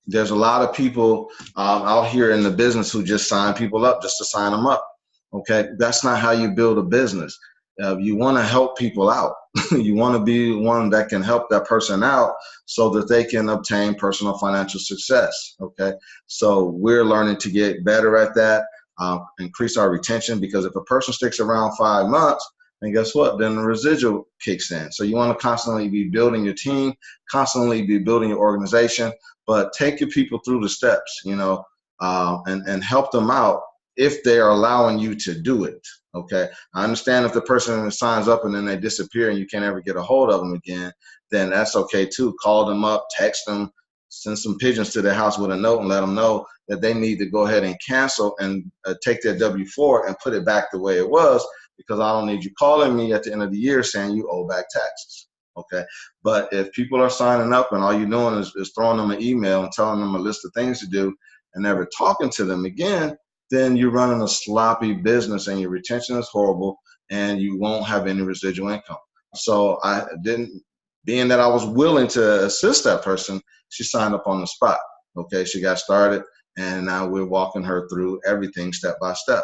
There's a lot of people out here in the business who just sign people up just to sign them up. Okay, that's not how you build a business. You want to help people out. You want to be one that can help that person out so that they can obtain personal financial success. Okay, so we're learning to get better at that, increase our retention, because if a person sticks around 5 months, and guess what? Then the residual kicks in. So you want to constantly be building your team, constantly be building your organization, but take your people through the steps, and help them out if they are allowing you to do it. Okay. I understand if the person signs up and then they disappear and you can't ever get a hold of them again, then that's okay too. Call them up, text them, send some pigeons to their house with a note and let them know that they need to go ahead and cancel and take their W-4 and put it back the way it was, because I don't need you calling me at the end of the year saying you owe back taxes. Okay. But if people are signing up and all you're doing is throwing them an email and telling them a list of things to do and never talking to them again, then you're running a sloppy business and your retention is horrible and you won't have any residual income. So being that I was willing to assist that person, she signed up on the spot. Okay. She got started and now we're walking her through everything step by step.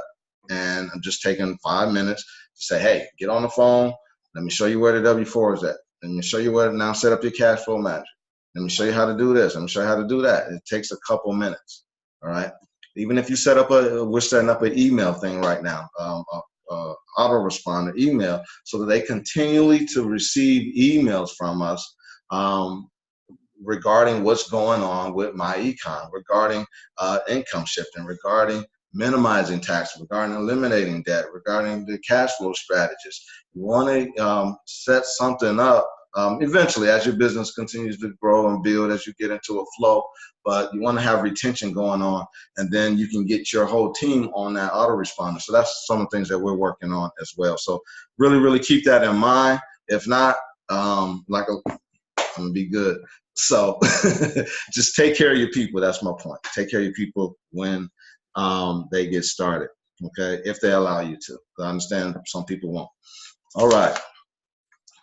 And I'm just taking 5 minutes to say, hey, get on the phone. Let me show you where the W-4 is at. Let me show you where to now set up your cash flow manager. Let me show you how to do this. Let me show you how to do that. It takes a couple minutes. All right. Even if you we're setting up an email thing right now, autoresponder email, so that they continually to receive emails from us regarding what's going on with MyEcon, regarding income shifting, regarding minimizing taxes, regarding eliminating debt, regarding the cash flow strategies. You want to set something up eventually as your business continues to grow and build, as you get into a flow, but you want to have retention going on, and then you can get your whole team on that autoresponder. So that's some of the things that we're working on as well. So really, really keep that in mind. If not, I'm gonna be good. So just take care of your people. That's my point. Take care of your people when they get started, okay, if they allow you to. I understand some people won't. All right.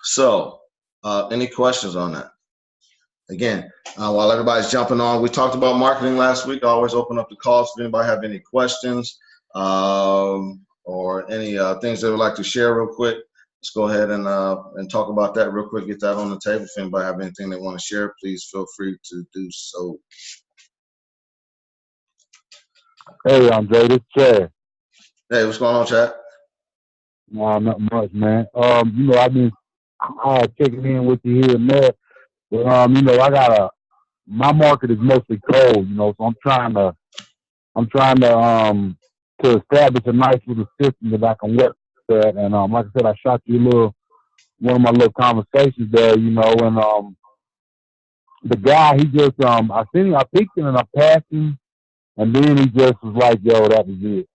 So any questions on that? Again, while everybody's jumping on, we talked about marketing last week. I always open up the calls if anybody have any questions or any things they would like to share real quick. Let's go ahead and talk about that real quick, get that on the table. If anybody have anything they want to share, please feel free to do so. Hey, Andre, this is Chad. Hey, what's going on, Chad? Nah, not much, man. I've been checking in with you here and there, but my market is mostly cold, so I'm trying to establish a nice little system that I can work with. And like I said, I shot you one of my little conversations there, and the guy, he just I picked him and I passed him. And then he just was like, yo, that was it.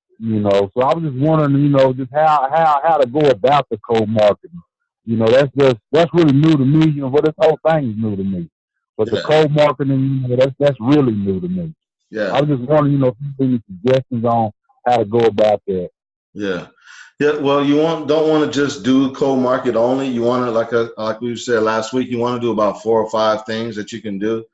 So I was just wondering, just how to go about the cold marketing. That's really new to me, but this whole thing is new to me. But the cold marketing, that's really new to me. Yeah. I was just wondering, if you have any suggestions on how to go about that. Yeah. Yeah, well, don't want to just do cold market only. You want to, like we said last week, you want to do about 4 or 5 things that you can do,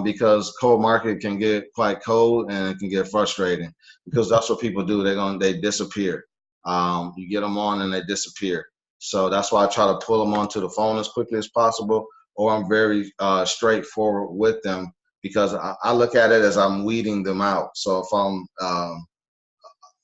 because cold market can get quite cold and it can get frustrating, because that's what people do. They disappear. You get them on and they disappear. So that's why I try to pull them onto the phone as quickly as possible, or I'm very straightforward with them, because I look at it as I'm weeding them out. So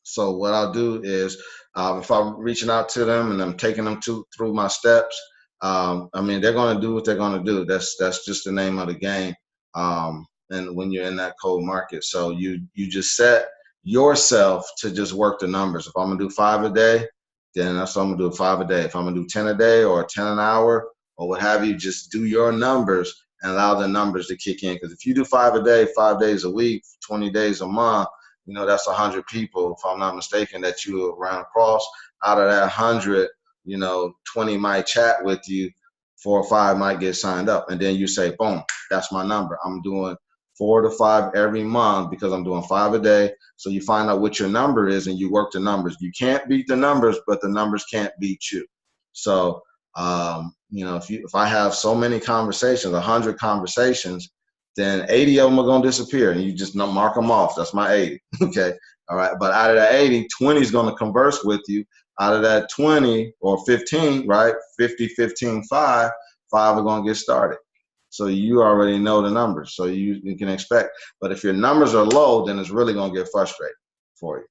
so what I'll do is, if I'm reaching out to them and I'm taking them through my steps, they're going to do what they're going to do. That's just the name of the game. And when you're in that cold market, so you just set yourself to just work the numbers. If I'm going to do 5 a day, then that's what I'm going to do, 5 a day. If I'm going to do 10 a day or 10 an hour or what have you, just do your numbers and allow the numbers to kick in. Because if you do 5 a day, 5 days a week, 20 days a month, that's 100 people, if I'm not mistaken, that you ran across. Out of that 100, 20 might chat with you, 4 or 5 might get signed up. And then you say, boom, that's my number. I'm doing 4 to 5 every month because I'm doing 5 a day. So you find out what your number is and you work the numbers. You can't beat the numbers, but the numbers can't beat you. So, if I have so many conversations, 100 conversations, then 80 of them are going to disappear, and you just mark them off. That's my 80. Okay. All right. But out of that 80, 20 is going to converse with you. Out of that 20 or 15, right? 50, 15, 5 are going to get started. So you already know the numbers. So you can expect. But if your numbers are low, then it's really going to get frustrating for you.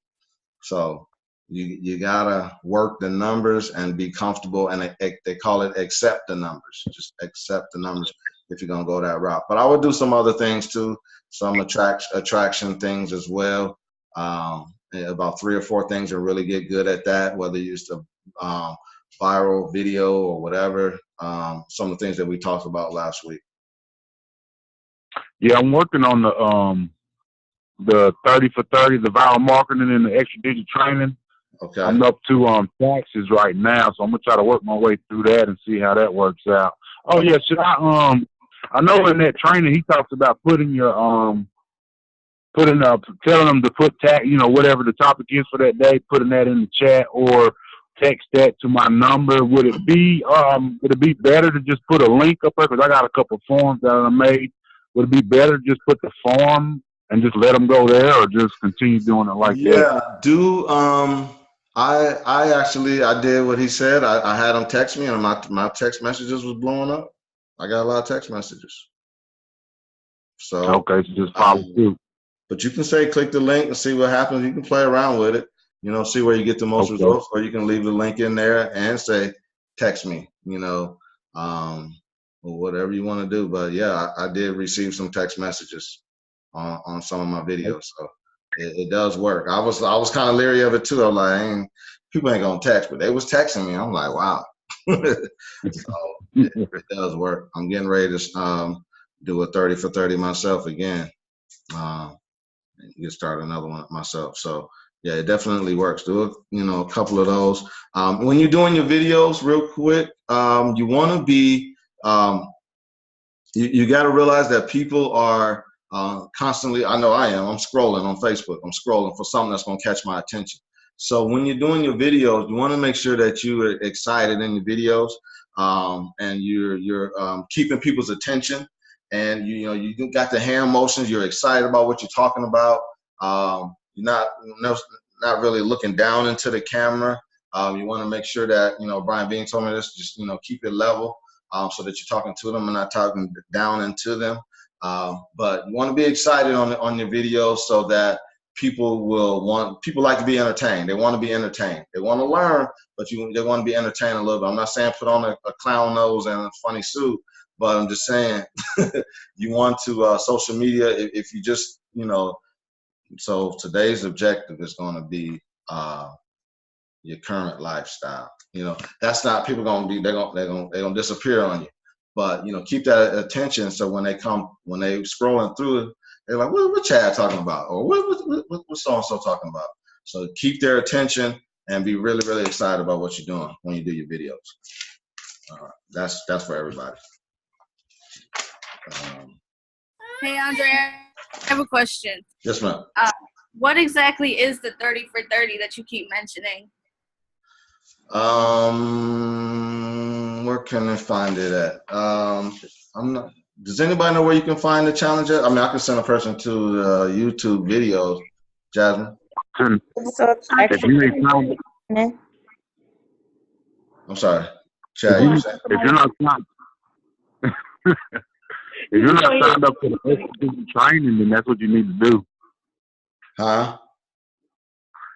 So you got to work the numbers and be comfortable. And they call it accept the numbers. Just accept the numbers if you're going to go that route. But I would do some other things too, some attraction things as well. About 3 or 4 things and really get good at that, whether you use the viral video or whatever. Some of the things that we talked about last week. Yeah, I'm working on the 30 for 30, the viral marketing and the extra digit training. Okay. I'm up to taxes right now, so I'm gonna try to work my way through that and see how that works out. Oh yeah, should I know in that training he talks about putting your telling them to put whatever the topic is for that day, putting that in the chat or text that to my number. Would it be better to just put a link up there, because I got a couple of forms that I made? Would it be better to just put the form and just let them go there, or just continue doing it like that? Yeah, do I did what he said. I had him text me, and my text messages was blowing up. I got a lot of text messages. So okay, so just follow through. But you can say click the link and see what happens. You can play around with it, see where you get the most results, or you can leave the link in there and say text me, or whatever you want to do. But yeah, I did receive some text messages on some of my videos, so it does work. I was kind of leery of it too. I'm like, people ain't gonna text, but they was texting me. I'm like, wow. So it does work. I'm getting ready to do a 30 for 30 myself again. And get started another one myself. So yeah, it definitely works. Do a couple of those. When you're doing your videos, real quick, you want to be. You got to realize that people are constantly. I know I am. I'm scrolling on Facebook. I'm scrolling for something that's going to catch my attention. So when you're doing your videos, you want to make sure that you are excited in your videos, and you're keeping people's attention. And you got the hand motions. You're excited about what you're talking about. You're not really looking down into the camera. You want to make sure that Brian Bean told me this. Just keep it level, so that you're talking to them and not talking down into them. But you want to be excited on your videos so that people like to be entertained. They want to be entertained. They want to learn, but they want to be entertained a little bit. I'm not saying put on a clown nose and a funny suit. But I'm just saying, you want to social media. If you just so today's objective is going to be your current lifestyle. That's not people going to be. They're going to disappear on you. But keep that attention. So when they scrolling through it, they're like, what Chad talking about, or what so and so talking about. So keep their attention and be really, really excited about what you're doing when you do your videos. That's for everybody. Hey, Andre, I have a question. Yes, ma'am. What exactly is the 30 for 30 that you keep mentioning? Where can I find it at? I'm not. Does anybody know where you can find the challenge at? I mean, I can send a person to YouTube videos. Jasmine. So it's actually. I'm sorry, Chad. If you're not signed up for the extra training, then that's what you need to do. Huh?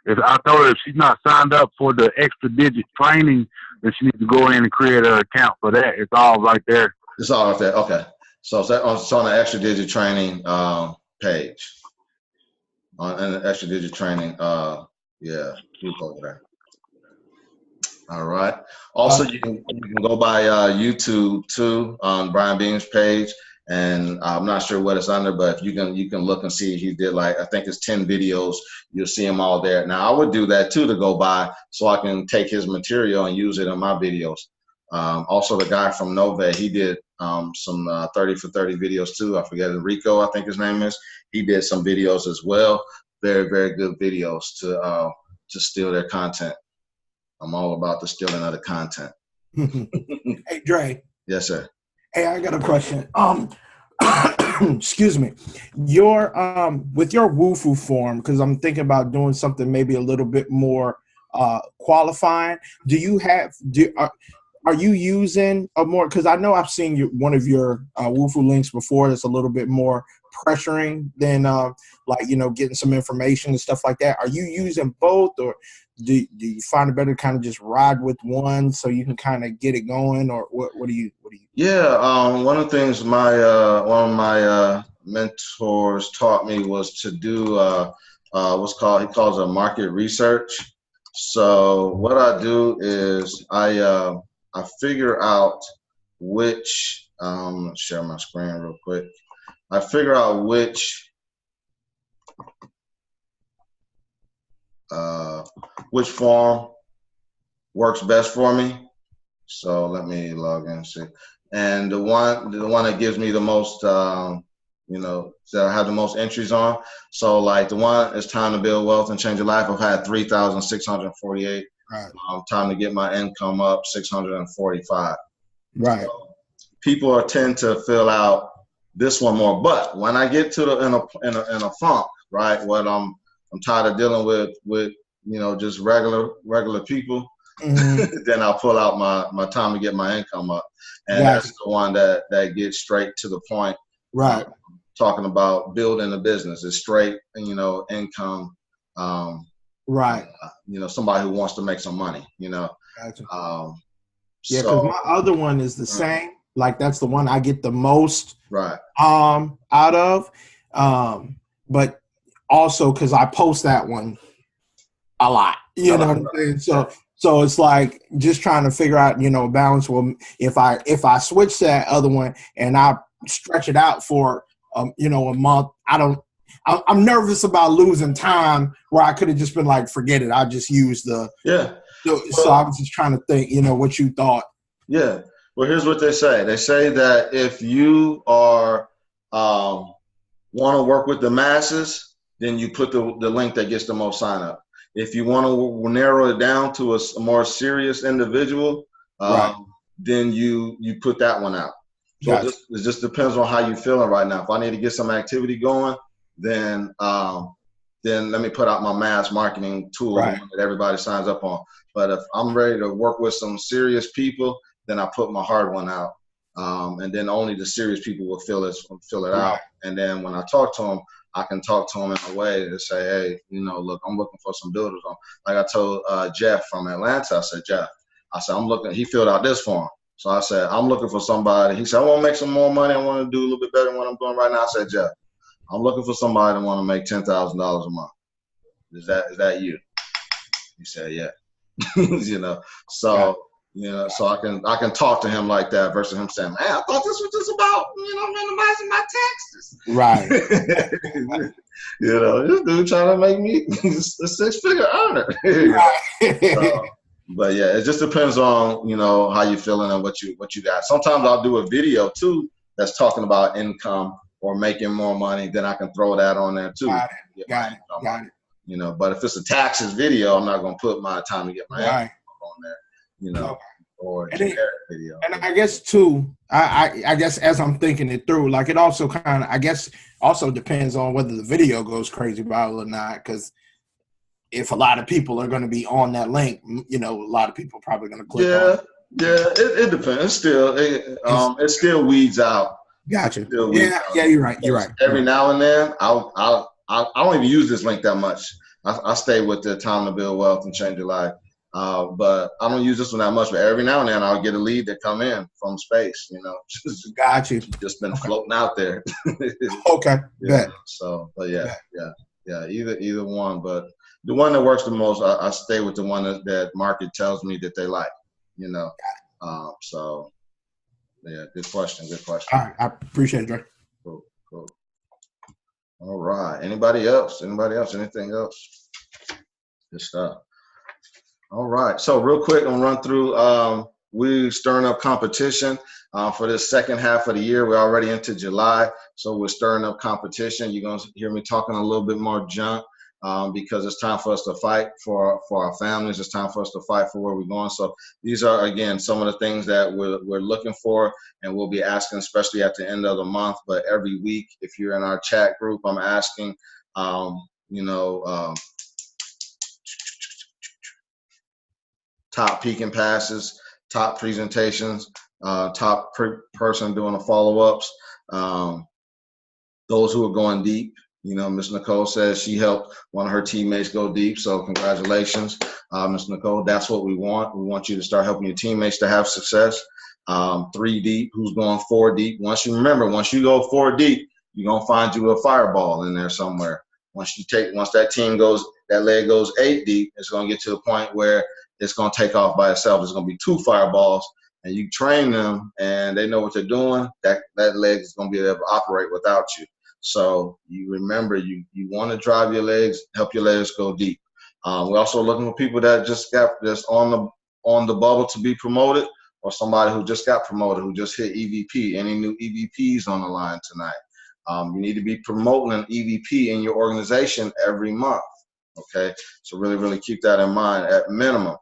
I told her if she's not signed up for the extra digit training, then she needs to go in and create her account for that. It's all right there. It's all right there. Okay. So it's on the extra digit training page. On the extra digit training, yeah, group over there. All right. Also, you can go by YouTube too on Brian Bean's page. And I'm not sure what it's under, but if you can look and see, he did I think it's 10 videos. You'll see them all there. Now I would do that too, to go by so I can take his material and use it in my videos. Also the guy from Nove, he did some 30 for 30 videos too. I forget, Enrico, I think his name is. He did some videos as well. Very, very good videos to steal their content. I'm all about the stealing of the content. Hey, Dre. Yes, sir. Hey, I got a question. excuse me, your with your Wufu form, because I'm thinking about doing something maybe a little bit more qualifying. Do you have are you using a more, because I know I've seen one of your Wufu links before that's a little bit more pressuring than like, you know, getting some information and stuff like that. Are you using both, or do you find it better to kind of just ride with one so you can kind of get it going, or what do you Yeah, one of the things my one of my mentors taught me was to do he calls it market research. So what I do is I figure out which share my screen real quick. I figure out which form works best for me. So let me log in and see. And the one that gives me the most, you know, that I have the most entries on. So like the one is time to build wealth and change your life. I've had 3,648. Right. Time to get my income up, 645. Right. So people tend to fill out this one more. But when I get to in a funk, right? What I'm tired of dealing with you know, just regular people. Mm-hmm. Then I'll pull out my time to get my income up, and that's the one that gets straight to the point. Right. Talking about building a business is straight, you know, income. Right. You know, somebody who wants to make some money. You know. Gotcha. Yeah, because so, my other one is the same. Like that's the one I get the most. Right. Out of, but also because I post that one a lot. You know what I'm saying? So it's like just trying to figure out, you know, balance. Well, if I switch that other one and I stretch it out for, you know, a month, I'm nervous about losing time where I could have just been like, forget it. I just use the. So I was just trying to think, you know, what you thought. Yeah. Well, here's what they say. They say that if you are want to work with the masses, then you put the link that gets the most sign up. If you want to narrow it down to a more serious individual, then you put that one out. So it just depends on how you're feeling right now. If I need to get some activity going, then let me put out my mass marketing tool that everybody signs up on. But if I'm ready to work with some serious people, then I put my hard one out. And then only the serious people will fill it out. And then when I talk to them, I can talk to them in a way to say, hey, you know, look, I'm looking for some builders. Like I told Jeff from Atlanta, I said, Jeff, I'm looking, he filled out this form. So I said, I'm looking for somebody. He said, I want to make some more money. I want to do a little bit better than what I'm doing right now. I said, Jeff, I'm looking for somebody that want to make $10,000 a month. Is that you? He said, yeah. You know, so, you know, so I can talk to him like that versus him saying, man, I thought this was just about, you know, minimizing my taxes. Right. You know, this dude trying to make me a six-figure earner. Right. But yeah, it just depends on, you know, how you feeling and what you got. Sometimes I'll do a video too that's talking about income or making more money. Then I can throw that on there too. Got it. You know, but if it's a taxes video, I'm not going to put my time to get my income on there. You know, or a generic video. And I guess too, I guess as I'm thinking it through, like it also kind of, I guess also depends on whether the video goes crazy viral or not. Because if a lot of people are going to be on that link, you know, a lot of people are probably going to click on it. Yeah, it depends. It still weeds out. Gotcha. Yeah, you're right. Every now and then, I don't even use this link that much. I stay with the time to build wealth and change your life. But I don't use this one that much. But every now and then, I'll get a lead that come in from space. You know, got you. Just been floating out there. Okay. Yeah. So, but yeah. Either one. But the one that works the most, I stay with the one that market tells me that they like. You know. So, yeah. Good question. All right. I appreciate it, Dre. Cool. All right. Anybody else? Anything else? Good stuff. All right. So real quick, I'm run through. We're stirring up competition for this second half of the year. We're already into July, so we're stirring up competition. You're gonna hear me talking a little bit more junk. because it's time for us to fight for our families. It's time for us to fight for where we're going. So these are, again, some of the things that we're looking for, and we'll be asking, especially at the end of the month. But every week, if you're in our chat group, I'm asking, top peeking passes, top presentations, top person doing the follow-ups, those who are going deep. Ms. Nicole says she helped one of her teammates go deep, so congratulations, Ms. Nicole. That's what we want. We want you to start helping your teammates to have success. 3 deep, who's going 4 deep. Once you go 4 deep, you're going to find you a fireball in there somewhere. Once that leg goes 8 deep, it's going to get to the point where it's going to take off by itself. There's going to be 2 fireballs, and you train them, and they know what they're doing. That leg is going to be able to operate without you. So you remember, you want to drive your legs, help your legs go deep. We're also looking for people that just on the bubble to be promoted, or somebody who just got promoted, who just hit EVP. Any new EVPs on the line tonight? You need to be promoting an EVP in your organization every month. Okay, so really, really keep that in mind at minimum.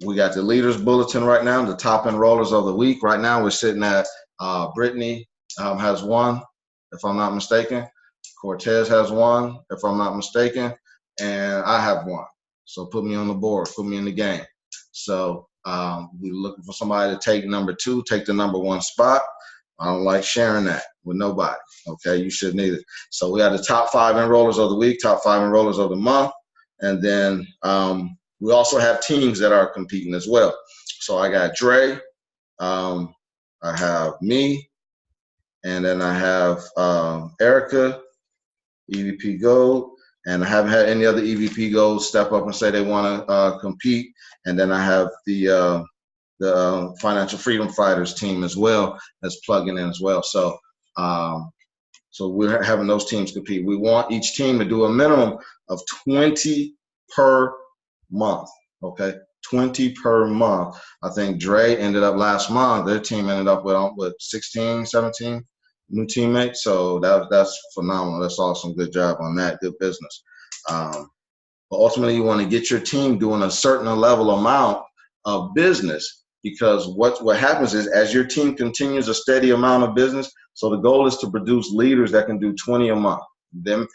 We got the leaders bulletin right now, the top enrollers of the week. Right now we're sitting at Brittany has 1, if I'm not mistaken. Cortez has 1, if I'm not mistaken, and I have 1. So put me on the board, put me in the game. So we're looking for somebody to take number 2, take the number 1 spot. I don't like sharing that with nobody. Okay, you shouldn't either. So we got the top 5 enrollers of the week, top 5 enrollers of the month, and then we also have teams that are competing as well. So I got Dre, I have me, and then I have Erica, EVP Gold, and I haven't had any other EVP Gold step up and say they want to compete. And then I have the Financial Freedom Fighters team as well that's plugging in as well. So so we're having those teams compete. We want each team to do a minimum of 20 per month, okay? 20 per month. I think Dre ended up last month, their team ended up with 16, 17 new teammates. So that's phenomenal. That's awesome. Good job on that. Good business. But ultimately, you want to get your team doing a certain level amount of business, because what happens is, as your team continues a steady amount of business, so the goal is to produce leaders that can do 20 a month. Then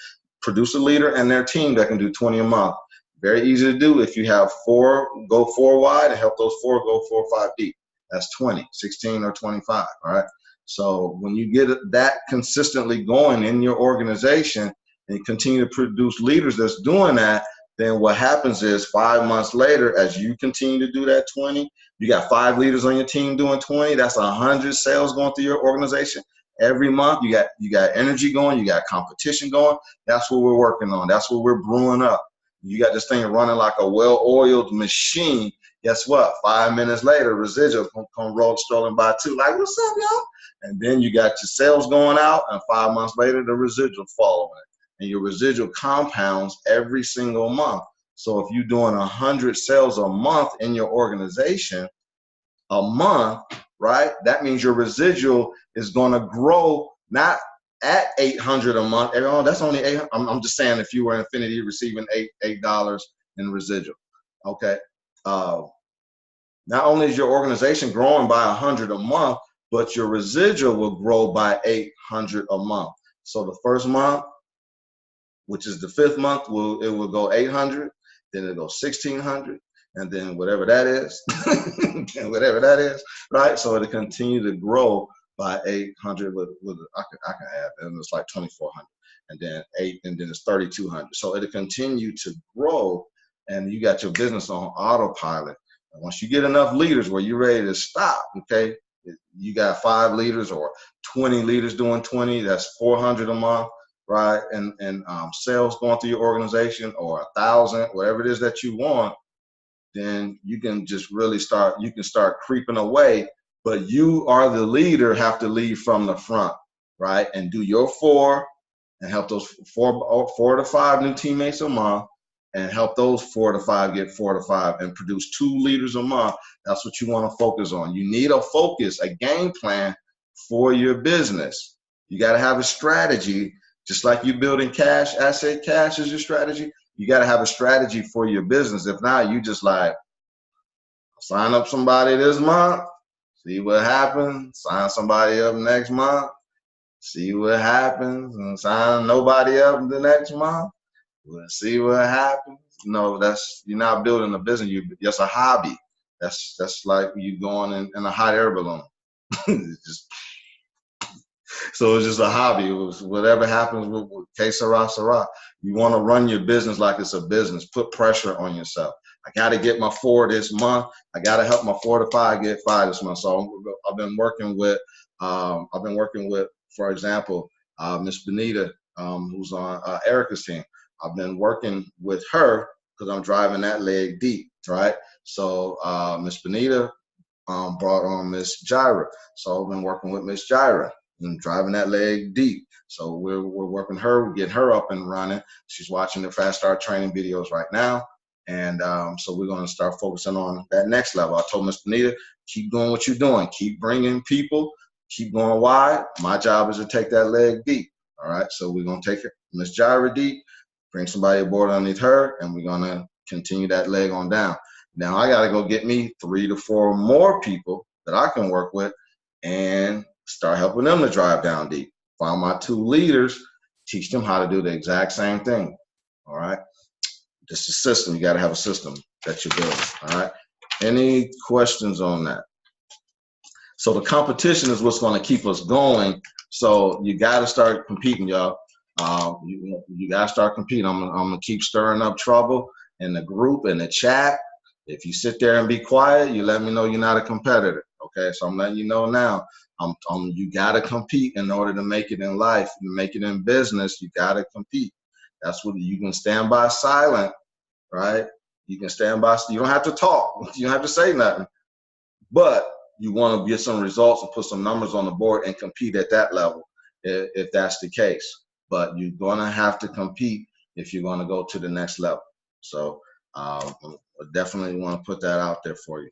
produce a leader and their team that can do 20 a month. Very easy to do. If you have 4, go 4 wide, and help those 4 go 4 or 5 deep. That's 20, 16 or 25, all right? So when you get that consistently going in your organization and continue to produce leaders that's doing that, then what happens is 5 months later, as you continue to do that 20, you got 5 leaders on your team doing 20, that's 100 sales going through your organization. Every month, you got energy going, you got competition going. That's what we're working on. That's what we're brewing up. You got this thing running like a well-oiled machine. Guess what? 5 minutes later, residual come strolling by too. Like, what's up, y'all? And then you got your sales going out, and 5 months later, the residual following it. And your residual compounds every single month. So if you're doing 100 sales a month in your organization, a month, right? That means your residual is going to grow, not at 800 a month. Oh, that's only 800. I'm just saying, if you were Infinity receiving $8 in residual, okay. Not only is your organization growing by 100 a month, but your residual will grow by 800 a month. So the first month, which is the 5th month, it will go 800, then it'll go 1,600, and then whatever that is, and whatever that is, right? So it'll continue to grow by 800 I can add, and it's like 2,400, and then 8, and then it's 3,200. So it'll continue to grow, and you got your business on autopilot. And once you get enough leaders where you're ready to stop, okay, you got 5 leaders or 20 leaders doing 20, that's 400 a month, right? And sales going through your organization, or 1,000, whatever it is that you want, then you can just really start creeping away. But you are the leader, have to lead from the front, right? And do your 4 and help those 4 to 5 new teammates a month, and help those 4 to 5 get 4 to 5 and produce 2 leaders a month. That's what you want to focus on. You need a focus, a game plan for your business. You got to have a strategy Just like you building cash, asset cash is your strategy. You got to have a strategy for your business. If not, you just like sign up somebody this month, see what happens. Sign somebody up next month, see what happens, and sign nobody up the next month. We'll see what happens. No, you're not building a business. It's a hobby. That's like you going in a hot air balloon. So it's just a hobby. It was whatever happens with que sera, sera. You want to run your business like it's a business. Put pressure on yourself. I got to get my 4 this month. I got to help my 4 to 5 get 5 this month. So I've been working with, for example, Miss Benita, who's on Erica's team. I've been working with her because I'm driving that leg deep, right? So Miss Benita brought on Miss Jira. So I've been working with Miss Jira and driving that leg deep. So we're working her, getting her up and running. She's watching the Fast Start training videos right now. And so we're going to start focusing on that next level. I told Miss Benita, keep doing what you're doing. Keep bringing people. Keep going wide. My job is to take that leg deep. All right. So we're going to take Miss Jira deep, bring somebody aboard underneath her, and we're going to continue that leg on down. Now I got to go get me 3 to 4 more people that I can work with and start helping them to drive down deep. Find my 2 leaders, teach them how to do the exact same thing. All right. Just a system. You got to have a system that you're building. All right. Any questions on that? So the competition is what's going to keep us going. So you got to start competing, y'all. You got to start competing. I'm going to keep stirring up trouble in the group, in the chat. If you sit there and be quiet, you let me know you're not a competitor. Okay. So I'm letting you know now. You got to compete in order to make it in life, make it in business. You got to compete. That's what you can stand by silent, right? You can stand by. You don't have to talk. You don't have to say nothing. But you want to get some results and put some numbers on the board and compete at that level, if that's the case. But you're going to have to compete if you're going to go to the next level. So I definitely want to put that out there for you.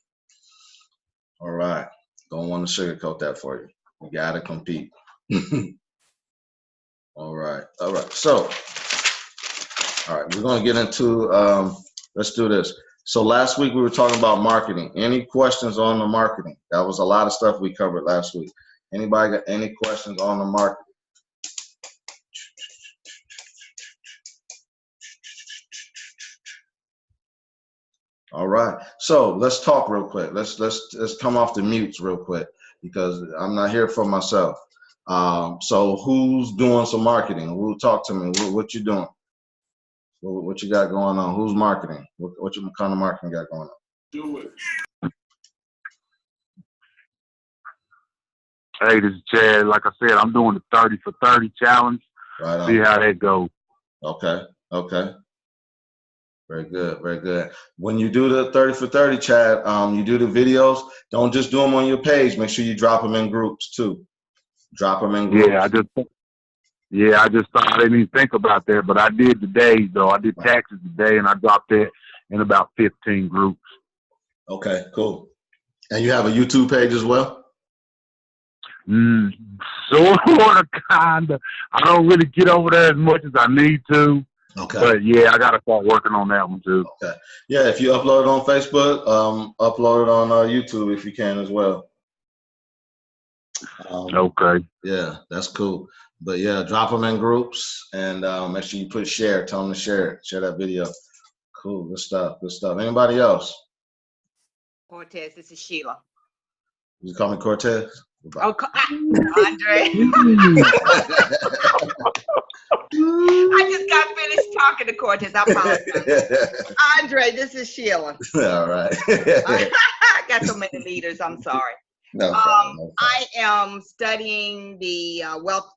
All right. Don't want to sugarcoat that for you. You got to compete. All right. All right. So, all right, we're going to get into, let's do this. So last week we were talking about marketing. Any questions on the marketing? That was a lot of stuff we covered last week. Anybody got any questions on the marketing? All right. So let's talk real quick. Let's come off the mutes real quick because I'm not here for myself. So who's doing some marketing? Who talk to me? What you doing? What you got going on? Who's marketing? What kind of marketing got going on? Do it. Hey, this is Chad. Like I said, I'm doing the 30 for 30 challenge. Right on. See how that goes. Okay. Okay. Very good. Very good. When you do the 30 for 30, Chad, you do the videos. Don't just do them on your page. Make sure you drop them in groups too. Drop them in groups. Yeah, I just thought I didn't even think about that, but I did today though. I did taxes today, and I dropped it in about 15 groups. Okay, cool. And you have a YouTube page as well? Sort of, kind of. I don't really get over there as much as I need to. Okay. But yeah, I got to start working on that one too. Okay. Yeah, if you upload it on Facebook, upload it on YouTube if you can as well. Okay. Yeah, that's cool. But yeah, drop them in groups and make sure you put share. Tell them to share it. Share that video. Cool. Good stuff. Good stuff. Anybody else? Cortez, this is Sheila. You call me Cortez? Oh, Andre. I just got finished talking to Cortez. I apologize. Andre, this is Sheila. All right. I got so many leaders. I'm sorry. No problem, no problem. I am studying the wealth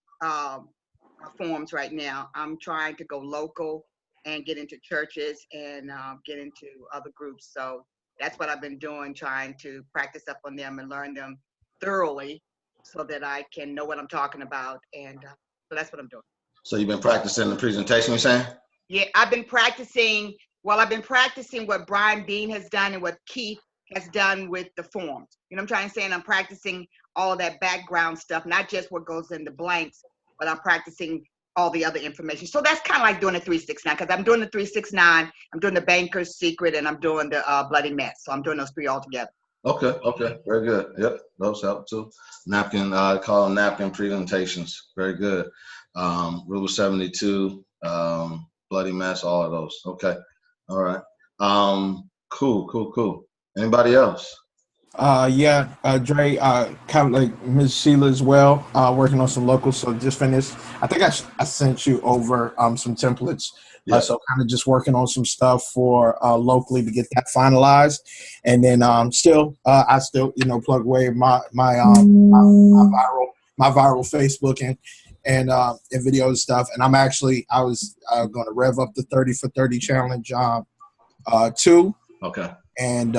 forms right now. I'm trying to go local and get into churches and get into other groups. So that's what I've been doing, trying to practice up on them and learn them thoroughly so that I can know what I'm talking about. And so that's what I'm doing. So you've been practicing the presentation, you're saying? Yeah, I've been practicing. Well, I've been practicing what Brian Bean has done and what Keith has done with the forms. You know what I'm trying to say? And I'm practicing all that background stuff, not just what goes in the blanks, but I'm practicing all the other information. So that's kind of like doing a 369, because I'm doing the 369, I'm doing the Banker's Secret, and I'm doing the Bloody Mess. So I'm doing those three all together. Okay, very good. Yep, those help too. Napkin, call them napkin presentations. Very good. Rule 72, Bloody Mess, all of those. Okay, all right. Cool. Anybody else? Dre, kind of like Ms. Sheila as well, working on some locals. So just finished. I think I sent you over some templates. Yeah. So kind of just working on some stuff for locally to get that finalized, and then I still plug away my viral Facebook and video stuff. And I was going to rev up the 30 for 30 challenge too. Okay. And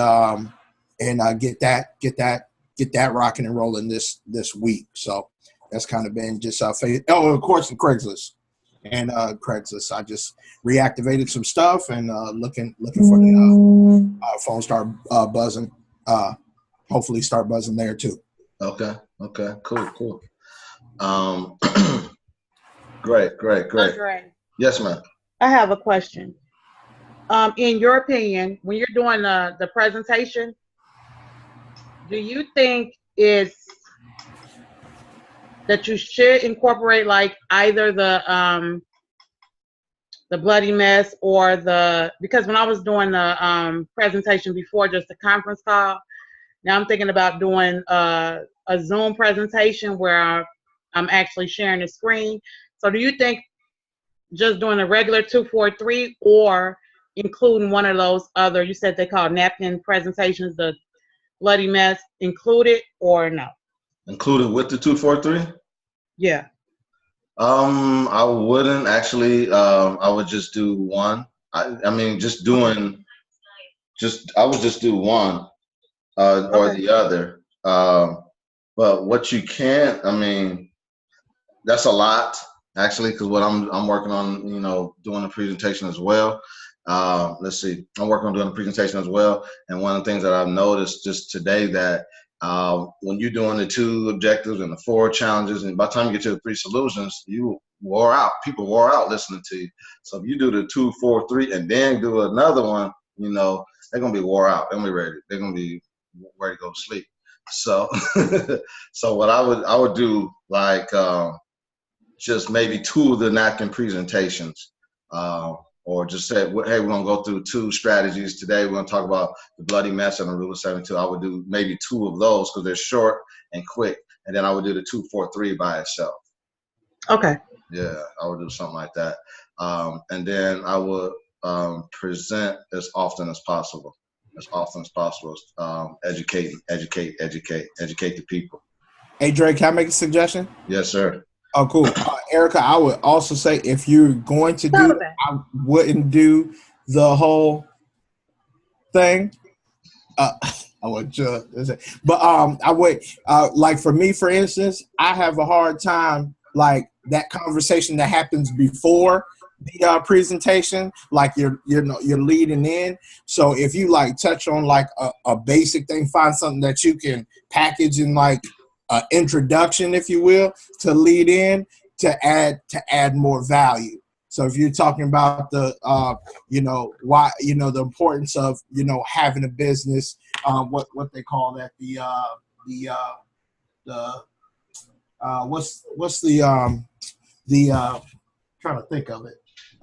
get that rocking and rolling this week. So that's kind of been just of course, the Craigslist and Craigslist. I just reactivated some stuff and looking for the phone start buzzing. Hopefully, start buzzing there too. Okay. Cool. Great. Andre, Yes, ma'am. I have a question. In your opinion, when you're doing the presentation, do you think it's that you should incorporate like either the Bloody Mess or because when I was doing the presentation before, just a conference call, now I'm thinking about doing a Zoom presentation where I'm actually sharing the screen. So do you think just doing a regular 243 or including one of those other, you said they call napkin presentations, the Bloody Mess, included or no? Included with the 243? Yeah. I wouldn't actually. I would just do one. I would just do one or the other. But what you can't, that's a lot actually, because what I'm working on, doing a presentation as well. Let's see, I'm working on doing a presentation as well. And one of the things that I've noticed just today that when you're doing the 2 objectives and the 4 challenges, and by the time you get to the 3 solutions, you wore out. People wore out listening to you. So if you do the 2, 4, 3, and then do another one, they're gonna be wore out. They're gonna be ready. They're gonna be ready to go to sleep. So, so what I would do like just maybe 2 of the napkin presentations. Or just say, hey, we're going to go through 2 strategies today. We're going to talk about the Bloody Mess and the Rule of 72. I would do maybe 2 of those because they're short and quick. And then I would do the 2, 4, 3 by itself. Okay. Yeah, I would do something like that. And then I would present as often as possible. Educate the people. Hey, Drake, can I make a suggestion? Yes, sir. Oh, cool. Erica, I would also say if you're going to do it, I wouldn't do the whole thing. I would just, but I would like for me, for instance, I have a hard time like that conversation that happens before the presentation, like you're leading in. So if you like touch on like a basic thing, find something that you can package in like introduction, if you will, to lead in to add more value. So if you're talking about the why the importance of having a business, what they call that, what's the trying to think of it,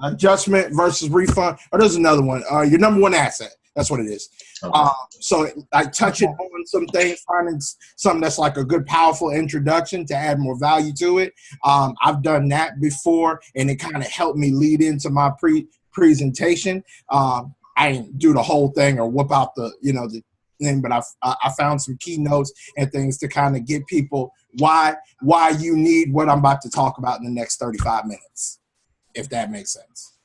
adjustment versus refund, or there's another one, your number one asset. That's what it is. Okay. So I touch it on some things, finding something that's like a good, powerful introduction to add more value to it. I've done that before, and it kind of helped me lead into my presentation. I didn't do the whole thing or whip out the thing, but I found some keynotes and things to kind of get people why you need what I'm about to talk about in the next 35 minutes, if that makes sense.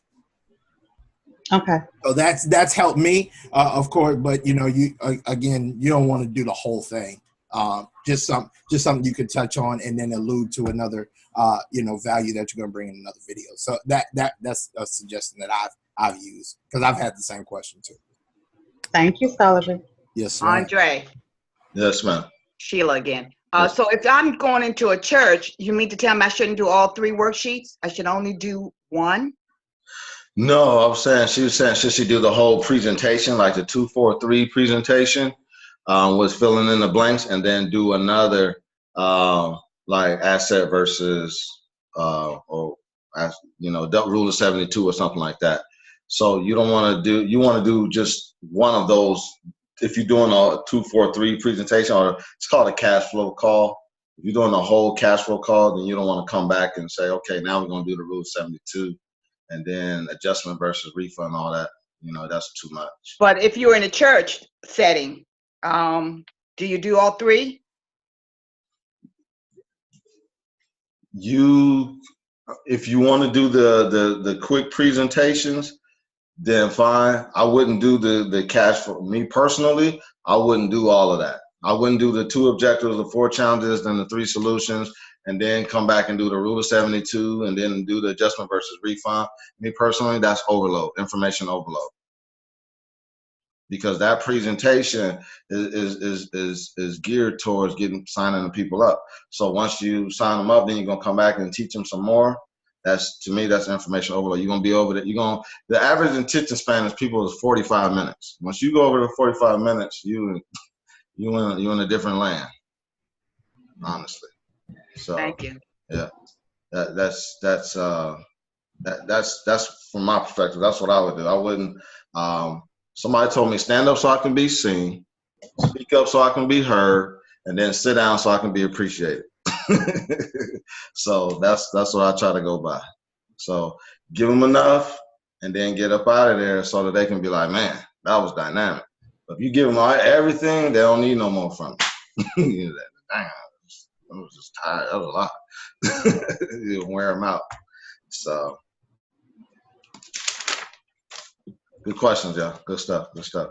Okay. So that's helped me, of course. But you don't want to do the whole thing. Just something you could touch on and then allude to another, value that you're going to bring in another video. So that's a suggestion that I've used because I've had the same question too. Thank you, Sullivan. Yes, ma'am. Andre. Yes, ma'am. Sheila again. So if I'm going into a church, you mean to tell me I shouldn't do all 3 worksheets? I should only do 1? No, I was saying, she was saying, should she do the whole presentation, like the 2-4-3 presentation, with filling in the blanks, and then do another, like asset versus, or as you know, rule of 72 or something like that. So you don't want to do, you want to do just one of those. If you're doing a 2-4-3 presentation, or it's called a cash flow call. If you're doing a whole cash flow call, then you don't want to come back and say, okay, now we're going to do the rule of 72. And then adjustment versus refund, all that, you know, that's too much. But if you're in a church setting, do you do all 3? If you want to do the quick presentations, then fine. I wouldn't do the cash flow. Me personally, I wouldn't do all of that. I wouldn't do the 2 objectives, the 4 challenges, then the 3 solutions, and then come back and do the rule of 72, and then do the adjustment versus refund. Me personally, that's overload, information overload. Because that presentation is geared towards signing the people up. So once you sign them up, then you're gonna come back and teach them some more. To me, that's information overload. You're gonna be over that. The average attention span of people is 45 minutes. Once you go over the 45 minutes, you in a different land, honestly. So Thank you. yeah, that's from my perspective. That's what I would do. I wouldn't. Somebody told me stand up so I can be seen, speak up so I can be heard, and then sit down so I can be appreciated. So that's what I try to go by. So give them enough, and then get up out of there so that they can be like, man, that was dynamic. But if you give them everything, they don't need no more from you. Dang, I was just tired. That was a lot. You wear them out. So good questions, y'all. Good stuff. Good stuff.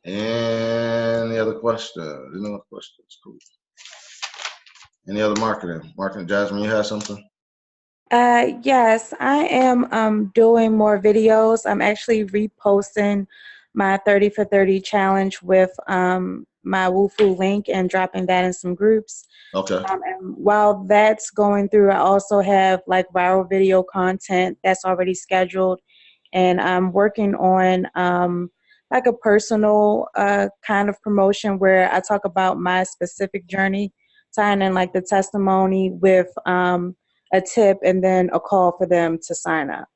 Any other questions? Any other questions? Cool. Any other marketing? Marketing, Jasmine, you have something? Yes, I am doing more videos. I'm actually reposting my 30 for 30 challenge with my Woofu link and dropping that in some groups. Okay. And while that's going through, I also have like viral video content that's already scheduled, and I'm working on like a personal kind of promotion where I talk about my specific journey, tying in like the testimony with a tip and then a call for them to sign up.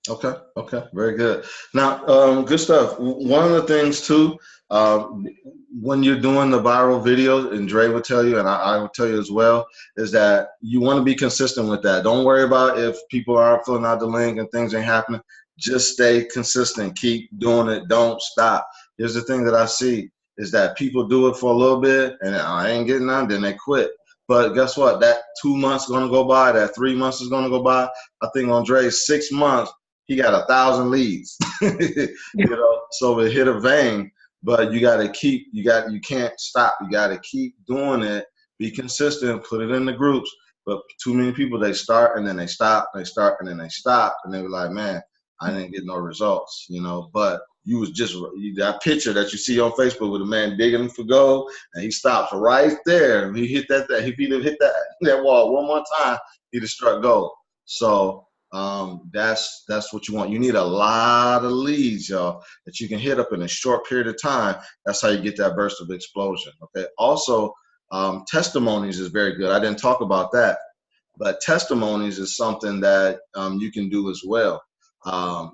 Okay. Okay. Very good. Now, good stuff. One of the things too, when you're doing the viral videos, and Dre will tell you, and I will tell you as well, is that you want to be consistent with that. Don't worry about if people aren't filling out the link and things ain't happening. Just stay consistent. Keep doing it. Don't stop. Here's the thing that I see is that people do it for a little bit and I ain't getting none, then they quit. But guess what? That 2 months is going to go by. That 3 months is going to go by. I think on Dre's 6 months, he got 1,000 leads. You know, so it hit a vein. But you got to keep. You can't stop. You got to keep doing it. Be consistent. Put it in the groups. But too many people, they start and then they stop. They start and then they stop, and they were like, man, I didn't get no results. You know, but you was just that picture that you see on Facebook with a man digging for gold, and he stops right there. He hit that. If he'd have hit that wall one more time, he'd have struck gold. So that's what you want. You need a lot of leads, y'all, that you can hit up in a short period of time. That's how you get that burst of explosion. Okay. Also, testimonies is very good. I didn't talk about that, but testimonies is something that you can do as well.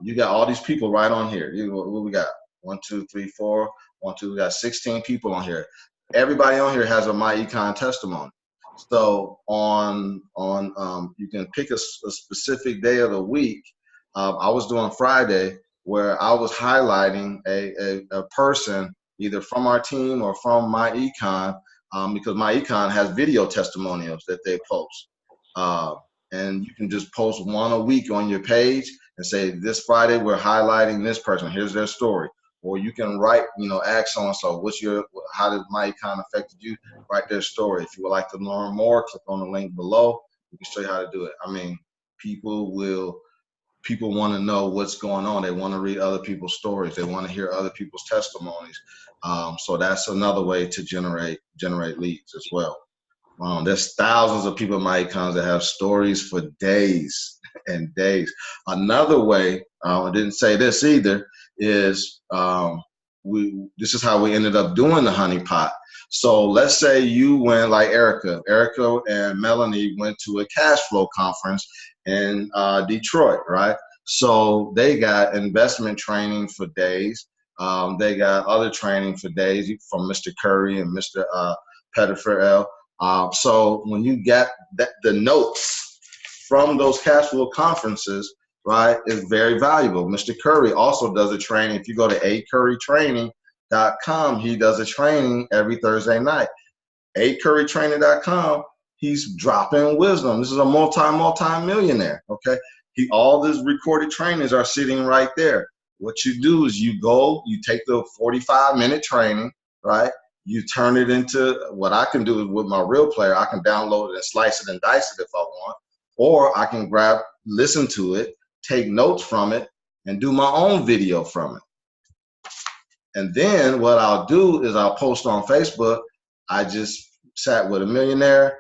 You got all these people right on here. What we got? 1, 2, 3, 4. 1, 2. We got 16 people on here. Everybody on here has a MyEcon testimony. So you can pick a specific day of the week. I was doing Friday where I was highlighting a person either from our team or from MyEcon, because MyEcon has video testimonials that they post. And you can just post one a week on your page and say, this Friday, we're highlighting this person. Here's their story. Or you can write, ask so-and-so, how did MyEcon affected you? Write their story. If you would like to learn more, click on the link below. We can show you how to do it. I mean, people want to know what's going on. They want to read other people's stories. They want to hear other people's testimonies. So that's another way to generate leads as well. There's thousands of people in MyEcon that have stories for days and days. Another way, I didn't say this either, is this is how we ended up doing the honey pot. So let's say you went like Erica and Melanie went to a cash flow conference in Detroit, right? So they got investment training for days. They got other training for days from Mr. Curry and Mr. Pettifer. So when you get the notes from those cash flow conferences, right, is very valuable. Mr. Curry also does a training. If you go to acurrytraining.com, he does a training every Thursday night. acurrytraining.com, he's dropping wisdom. This is a multi-millionaire, okay? All these recorded trainings are sitting right there. What you do is you take the 45-minute training, right? You turn it into what I can do with my Real Player. I can download it and slice it and dice it if I want, or I can listen to it, take notes from it, and do my own video from it. And then what I'll do is I'll post on Facebook. I just sat with a millionaire,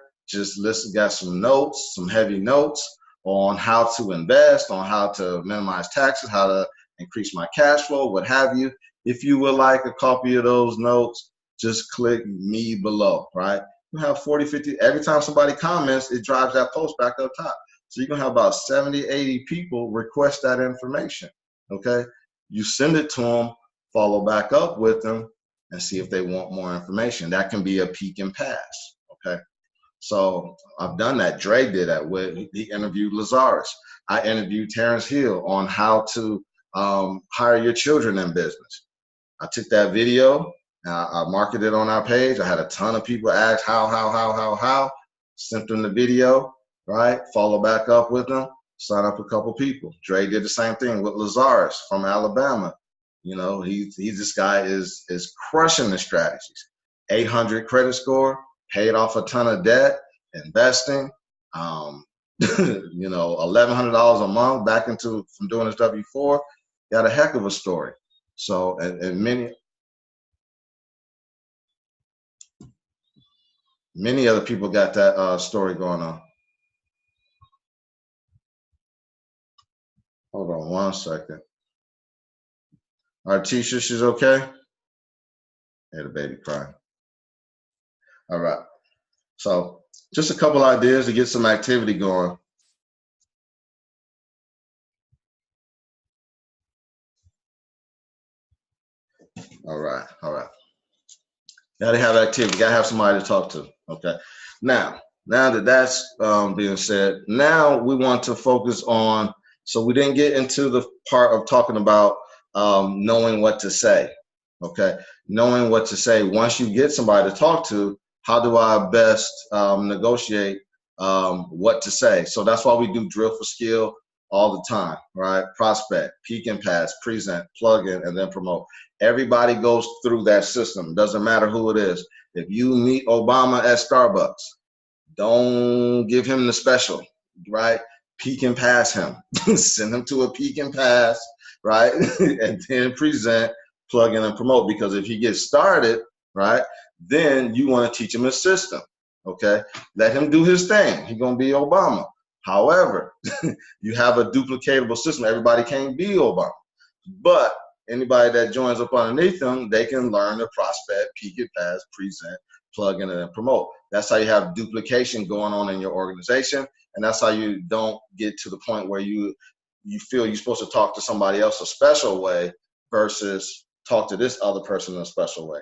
got some notes, some heavy notes on how to invest, on how to minimize taxes, how to increase my cash flow, what have you. If you would like a copy of those notes, just click me below, right? You have 40, 50, every time somebody comments, it drives that post back up top. So you're gonna have about 70, 80 people request that information, okay? You send it to them, follow back up with them, and see if they want more information. That can be a peek and pass, okay? So I've done that. Dre did that. He interviewed Lazarus. I interviewed Terrence Hill on how to hire your children in business. I took that video, I marketed it on our page. I had a ton of people ask how, sent them the video, right? Follow back up with them, sign up a couple people. Dre did the same thing with Lazarus from Alabama. You know, this guy is crushing the strategies. 800 credit score, paid off a ton of debt, investing, you know, $1,100 a month back from doing his W-4. Got a heck of a story. So, and many other people got that story going on. Hold on one second. Artisha, she's okay? Had a baby crying. All right. So just a couple ideas to get some activity going. All right. Gotta have activity, gotta have somebody to talk to, okay? Now that that's being said, now we want to focus on, so we didn't get into the part of talking about knowing what to say, okay? Knowing what to say. Once you get somebody to talk to, how do I best negotiate what to say? So that's why we do drill for skill all the time, right? Prospect, peek and pass, present, plug in, and then promote. Everybody goes through that system. Doesn't matter who it is. If you meet Obama at Starbucks, don't give him the special, right? Peek and pass him. Send him to a peek and pass, right? And then present, plug in, and promote. Because if he gets started, right, then you want to teach him a system, okay? Let him do his thing. He's going to be Obama. However, you have a duplicatable system. Everybody can't be Obama. But anybody that joins up underneath them, they can learn to prospect, peek and pass, present, plug in, and promote. That's how you have duplication going on in your organization. And that's how you don't get to the point where you feel you're supposed to talk to somebody else a special way versus talk to this other person in a special way.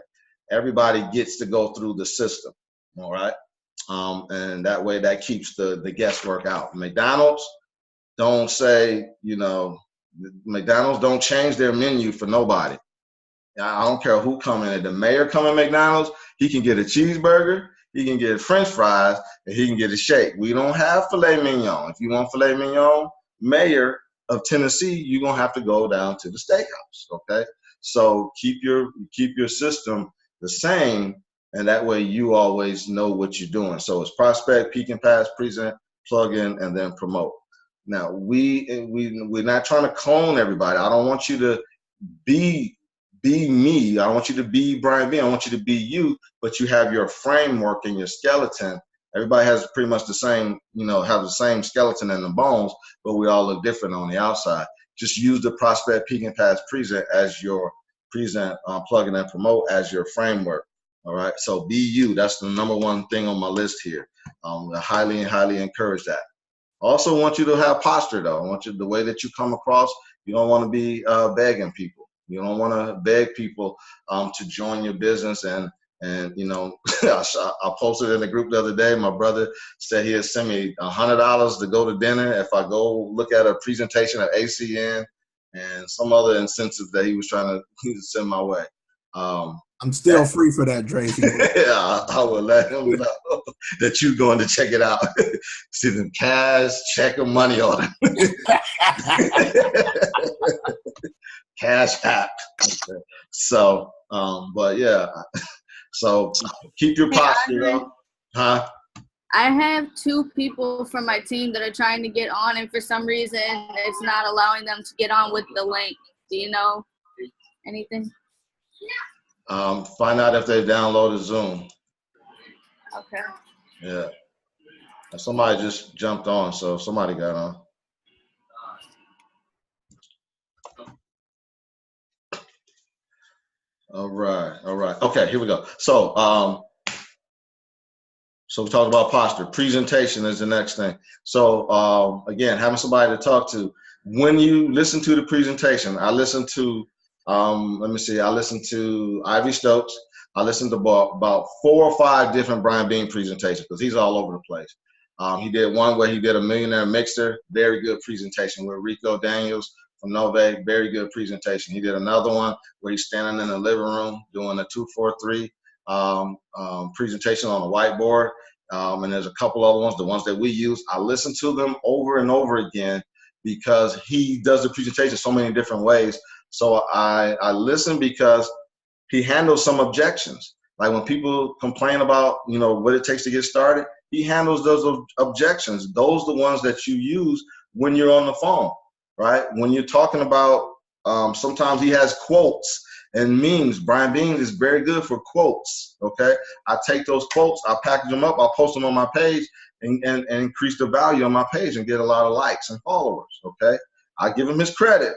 Everybody gets to go through the system, all right? And that way that keeps the guesswork out. McDonald's don't say, you know, McDonald's don't change their menu for nobody. I don't care who come in. If the mayor come in McDonald's, he can get a cheeseburger, he can get French fries, and he can get a shake. We don't have filet mignon. If you want filet mignon, mayor of Tennessee, you're gonna have to go down to the steakhouse. Okay, so keep your system the same, and that way you always know what you're doing. So it's prospect, peek and pass, present, plug in, and then promote. Now we're not trying to clone everybody. I don't want you to be me. I don't want you to be Brian B. I want you to be you, but you have your framework and your skeleton, Everybody has pretty much the same, have the same skeleton in the bones, but we all look different on the outside. Just use the prospect, peak, and pass present as your present, plug in and promote as your framework. All right. So be you. That's the number one thing on my list here. I highly encourage that. Also want you to have posture though. I want you, the way that you come across, you don't want to be begging people. You don't want to beg people to join your business. And I posted in the group the other day, my brother said he had sent me $100 to go to dinner if I go look at a presentation at ACN and some other incentives that he was trying to send my way. I'm still free for that, Dre. Yeah, I will let him know that you're going to check it out. See them cash, check, or money order. Cash app. So, but yeah. So keep your posture though. Huh? I have 2 people from my team that are trying to get on, and for some reason, it's not allowing them to get on with the link. Do you know anything? Find out if they downloaded Zoom. Okay. Yeah. Somebody just jumped on, so somebody got on. All right. Okay, here we go. So, so we talked about posture. Presentation is the next thing. So, again, having somebody to talk to. When you listen to the presentation, I listened to, I listened to Ivy Stokes. I listened to about 4 or 5 different Brian Bean presentations because he's all over the place. He did one where he did a millionaire mixer, very good presentation with Rico Daniels from Nove, very good presentation. He did another one where he's standing in the living room doing a 2-4-3 presentation on a whiteboard. And there's a couple other ones, the ones that we use. I listen to them over and over again because he does the presentation so many different ways. So I listen because he handles some objections. Like when people complain about, what it takes to get started, he handles those objections. Those are the ones that you use when you're on the phone, right? When you're talking about, sometimes he has quotes and memes. Brian Bean is very good for quotes, okay? I take those quotes, I package them up, I'll post them on my page and increase the value on my page and get a lot of likes and followers, okay? I give him his credit.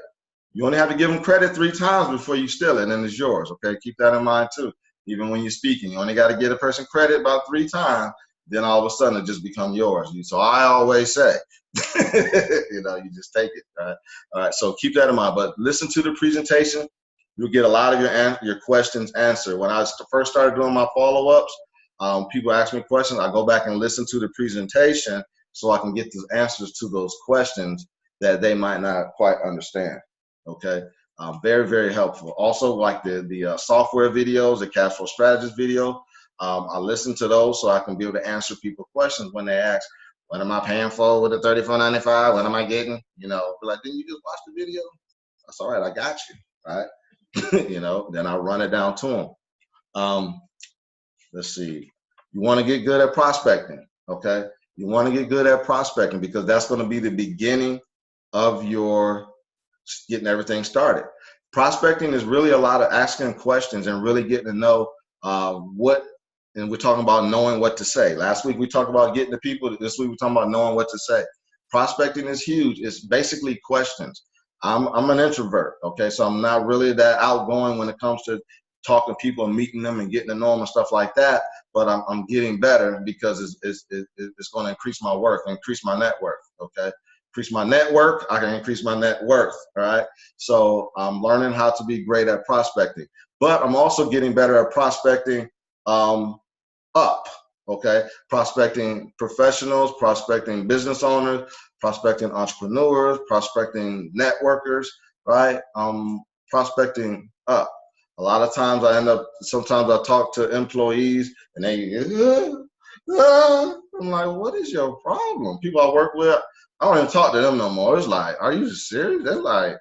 You only have to give him credit 3 times before you steal it, and it's yours, okay? Keep that in mind too. Even when you're speaking, you only got to get a person credit about 3 times, then all of a sudden it just becomes yours. So I always say, you just take it, right? All right, so keep that in mind. But listen to the presentation. You'll get a lot of your questions answered. When I first started doing my follow-ups, people ask me questions. I go back and listen to the presentation so I can get the answers to those questions that they might not quite understand. Okay, very, very helpful. Also, like the software videos, the cash flow strategist video, I listen to those so I can be able to answer people's questions when they ask, what am I paying for with the $34.95? What am I getting? Be like, didn't you just watch the video? That's all right, I got you, right? Then I run it down to them. Let's see. You want to get good at prospecting, okay? You want to get good at prospecting because that's going to be the beginning of your getting everything started. Prospecting is really a lot of asking questions and really getting to know and we're talking about knowing what to say. Last week we talked about getting to people. This week we're talking about knowing what to say. Prospecting is huge. It's basically questions. I'm an introvert, okay? So I'm not really that outgoing when it comes to talking to people and meeting them and getting to know them and stuff like that, but I'm getting better because it's going to increase my worth, increase my net worth, okay? Increase my network, I can increase my net worth, all right? So I'm learning how to be great at prospecting, but I'm also getting better at prospecting up, okay? Prospecting professionals, prospecting business owners, prospecting entrepreneurs, prospecting networkers, right? Prospecting up. A lot of times sometimes I talk to employees and they, I'm like, what is your problem? People I work with, I don't even talk to them no more. It's like, are you serious? They're like,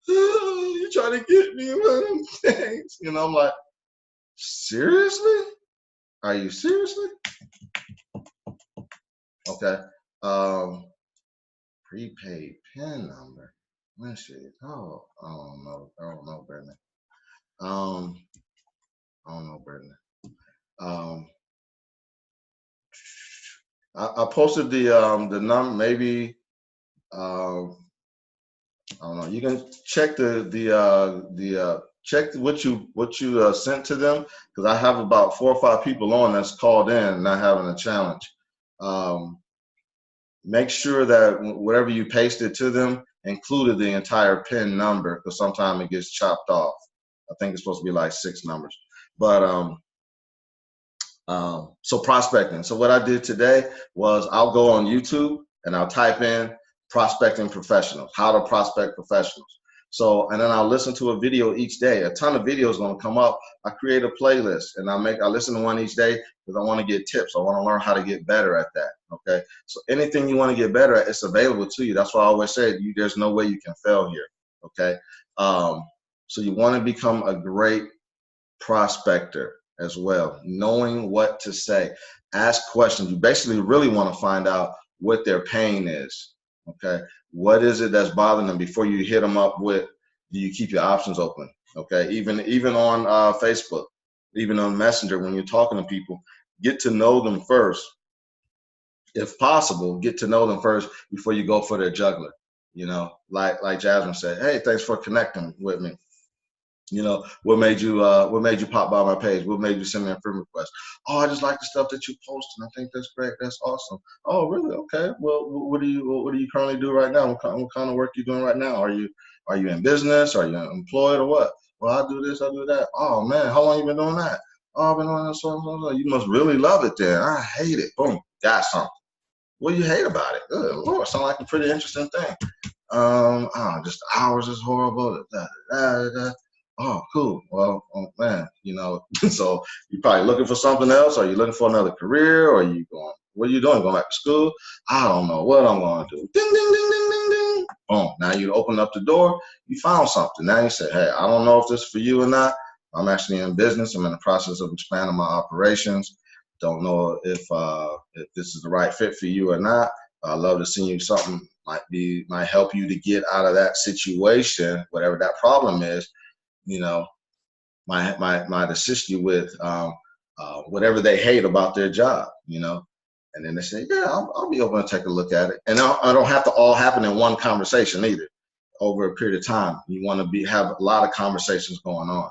you trying to get me one of them things. I'm like, seriously? Are you seriously? Okay. Prepaid PIN number. Let's see. Oh, I don't know, Brittany. I don't know, Brittany. I posted the number. Maybe I don't know. You can check check what you sent to them, because I have about 4 or 5 people on that's called in not having a challenge. Make sure that whatever you pasted to them included the entire PIN number, because sometimes it gets chopped off. I think it's supposed to be like 6 numbers. But so prospecting. So what I did today was I'll go on YouTube and I'll type in prospecting professionals, how to prospect professionals. So, and then I'll listen to a video each day. A ton of videos going to come up. I create a playlist and I listen to one each day because I want to get tips. I want to learn how to get better at that. Okay. So anything you want to get better at, it's available to you. That's why I always say there's no way you can fail here. Okay. So you want to become a great prospector as well, knowing what to say. Ask questions. You basically really want to find out what their pain is. Okay, what is it that's bothering them before you hit them up with, do you keep your options open? Okay, even on Facebook, even on Messenger, when you're talking to people, get to know them first. If possible, get to know them first before you go for their juggler. You know, like Jasmine said, hey, thanks for connecting with me. You know, what made you pop by my page? What made you send me a friend request? Oh, I just like the stuff that you post, and I think that's great. That's awesome. Oh, really? Okay. Well, what do you currently do right now? What kind of work you doing right now? Are you in business? Are you employed or what? Well, I do this, I do that. Oh man, how long you been doing that? Oh, I've been doing this. So. You must really love it then. I hate it. Boom, got something. What do you hate about it? Good Lord, sounds like a pretty interesting thing. Just hours is horrible. Oh, cool. Well, oh, man, you know, so you're probably looking for something else. Are you looking for another career? Or are you going, what are you doing? Going back to school? I don't know what I'm going to do. Ding, ding, ding, ding, ding, ding. Boom. Now you open up the door. You found something. Now you say, hey, I don't know if this is for you or not. I'm actually in business. I'm in the process of expanding my operations. Don't know if this is the right fit for you or not. I'd love to see you something might help you to get out of that situation, whatever that problem is. You know, might assist you with whatever they hate about their job, you know. And then they say, yeah, I'll be open to take a look at it. And I don't have to all happen in one conversation either. Over a period of time, you want to have a lot of conversations going on.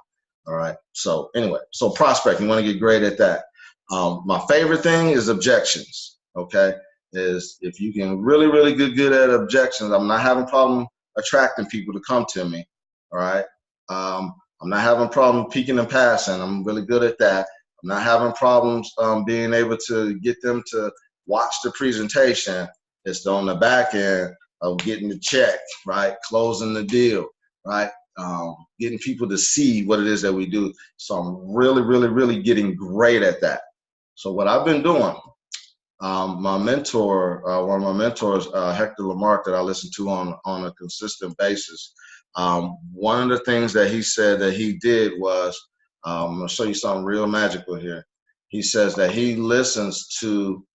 All right. So anyway, so prospect, you want to get great at that. My favorite thing is objections. Okay, is if you can really get good at objections. I'm not having a problem attracting people to come to me. All right. I'm not having a problem peeking and passing. I'm really good at that. I'm not having problems being able to get them to watch the presentation. It's on the back end of getting the check, right? Closing the deal, right? Getting people to see what it is that we do. So I'm really getting great at that. So what I've been doing, my mentor, one of my mentors, Hector Lamarck, that I listen to on a consistent basis, one of the things that he said that he did was, I'm going to show you something real magical here. He says that he listens to,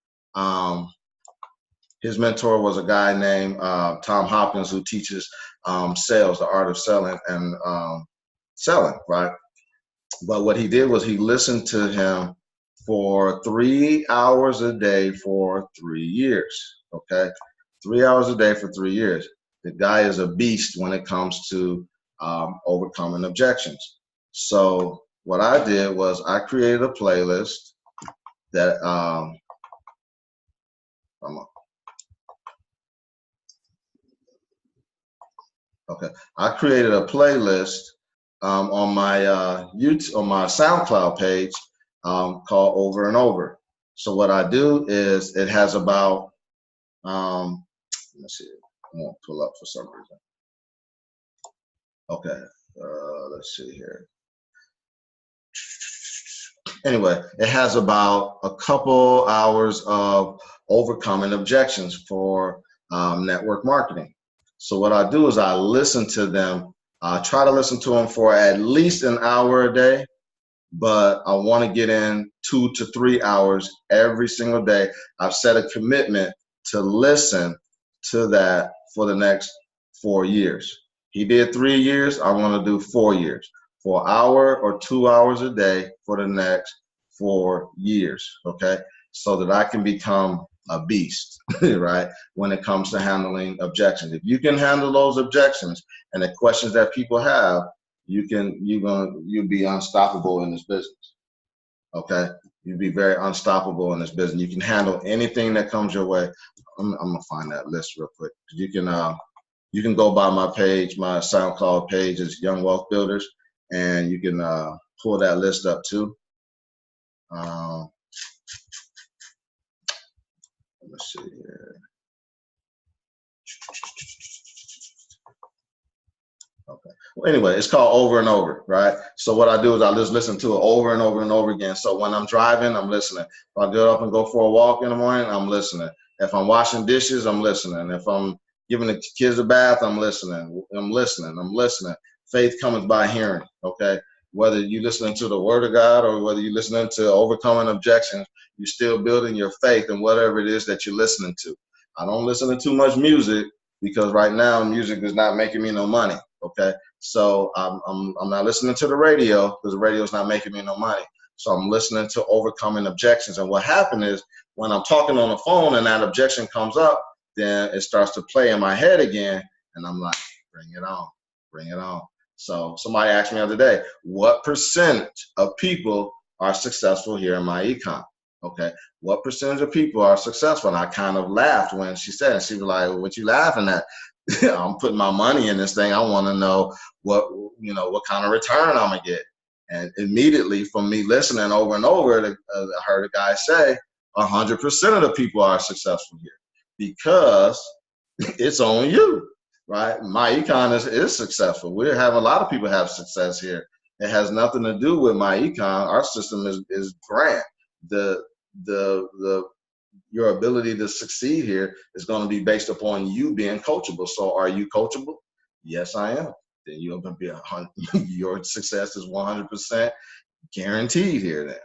his mentor was a guy named Tom Hopkins, who teaches sales, the art of selling and selling, right? But what he did was he listened to him for 3 hours a day for 3 years, okay? 3 hours a day for 3 years. The guy is a beast when it comes to overcoming objections. So what I did was I created a playlist that, okay, I created a playlist on my YouTube, on my SoundCloud page called Over and Over. So what I do is it has about, let's see, I won't pull up for some reason. Okay, let's see here. Anyway, it has about a couple hours of overcoming objections for network marketing. So what I do is I listen to them. I try to listen to them for at least an hour a day, but I want to get in 2 to 3 hours every single day. I've set a commitment to listen to that for the next 4 years. He did 3 years. I want to do 4 years. For an hour or 2 hours a day for the next 4 years, okay? So that I can become a beast, right? When it comes to handling objections. If you can handle those objections and the questions that people have, you'll be unstoppable in this business. Okay? You'll be very unstoppable in this business. You can handle anything that comes your way. I'm gonna find that list real quick. You can go by my page, my SoundCloud page is Young Wealth Builders, and you can pull that list up too. Let's see here. Okay. Well, anyway, it's called Over and Over, right? So what I do is I just listen to it over and over and over again. So when I'm driving, I'm listening. If I get up and go for a walk in the morning, I'm listening. If I'm washing dishes, I'm listening. If I'm giving the kids a bath, I'm listening. I'm listening. Faith comes by hearing, okay? Whether you're listening to the Word of God or whether you're listening to overcoming objections, you're still building your faith in whatever it is that you're listening to. I don't listen to too much music because right now music is not making me no money, okay? So I'm not listening to the radio because the radio is not making me no money. So I'm listening to overcoming objections. And what happened is when I'm talking on the phone and that objection comes up, then it starts to play in my head again. And I'm like, bring it on, bring it on. So somebody asked me the other day, what percentage of people are successful here in MyEcon? Okay, what percentage of people are successful? And I kind of laughed when she said it. She was like, what you laughing at? I'm putting my money in this thing. I want to know what kind of return I'm going to get. And immediately from me listening over and over, I heard a guy say 100% of the people are successful here because it's on you. Right, MyEcon is successful. We're having a lot of people have success here. It has nothing to do with MyEcon. Our system is grand. Your ability to succeed here is going to be based upon you being coachable. So, are you coachable? Yes, I am. Then you're going to be your success is 100% guaranteed here. Then,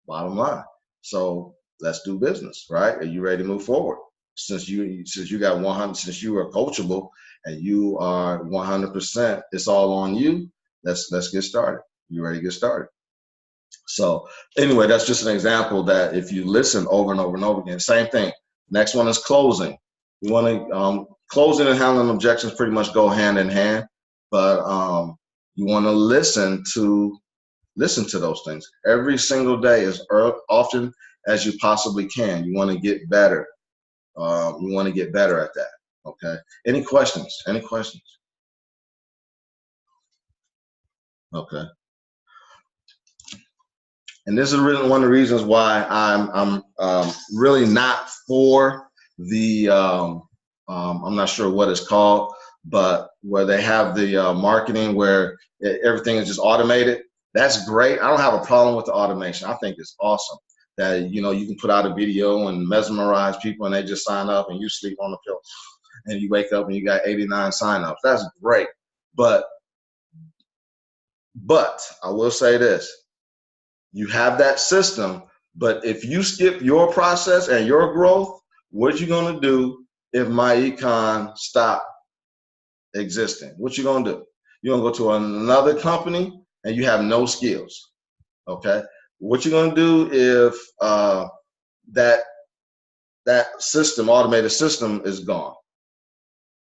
bottom line. So let's do business. Right? Are you ready to move forward? Since you got 100, since you are coachable and you are 100%, it's all on you. Let's get started. You ready to get started? So anyway, that's just an example that if you listen over and over and over again, same thing. Next one is closing. You want to closing and handling objections pretty much go hand in hand, but you want to listen to those things every single day as often as you possibly can. You want to get better. You want to get better at that. Okay. Any questions? Any questions? Okay. And this is really one of the reasons why I'm really not for the I'm not sure what it's called, but where they have the marketing where everything is just automated. That's great. I don't have a problem with the automation. I think it's awesome that you can put out a video and mesmerize people and they just sign up and you sleep on the pillow and you wake up and you got 89 signups. That's great. But I will say this. You have that system, but if you skip your process and your growth, what you going to do if MyEcon stop existing? What you going to do? You're going to go to another company and you have no skills. Okay? What you're going to do if that system, automated system, is gone?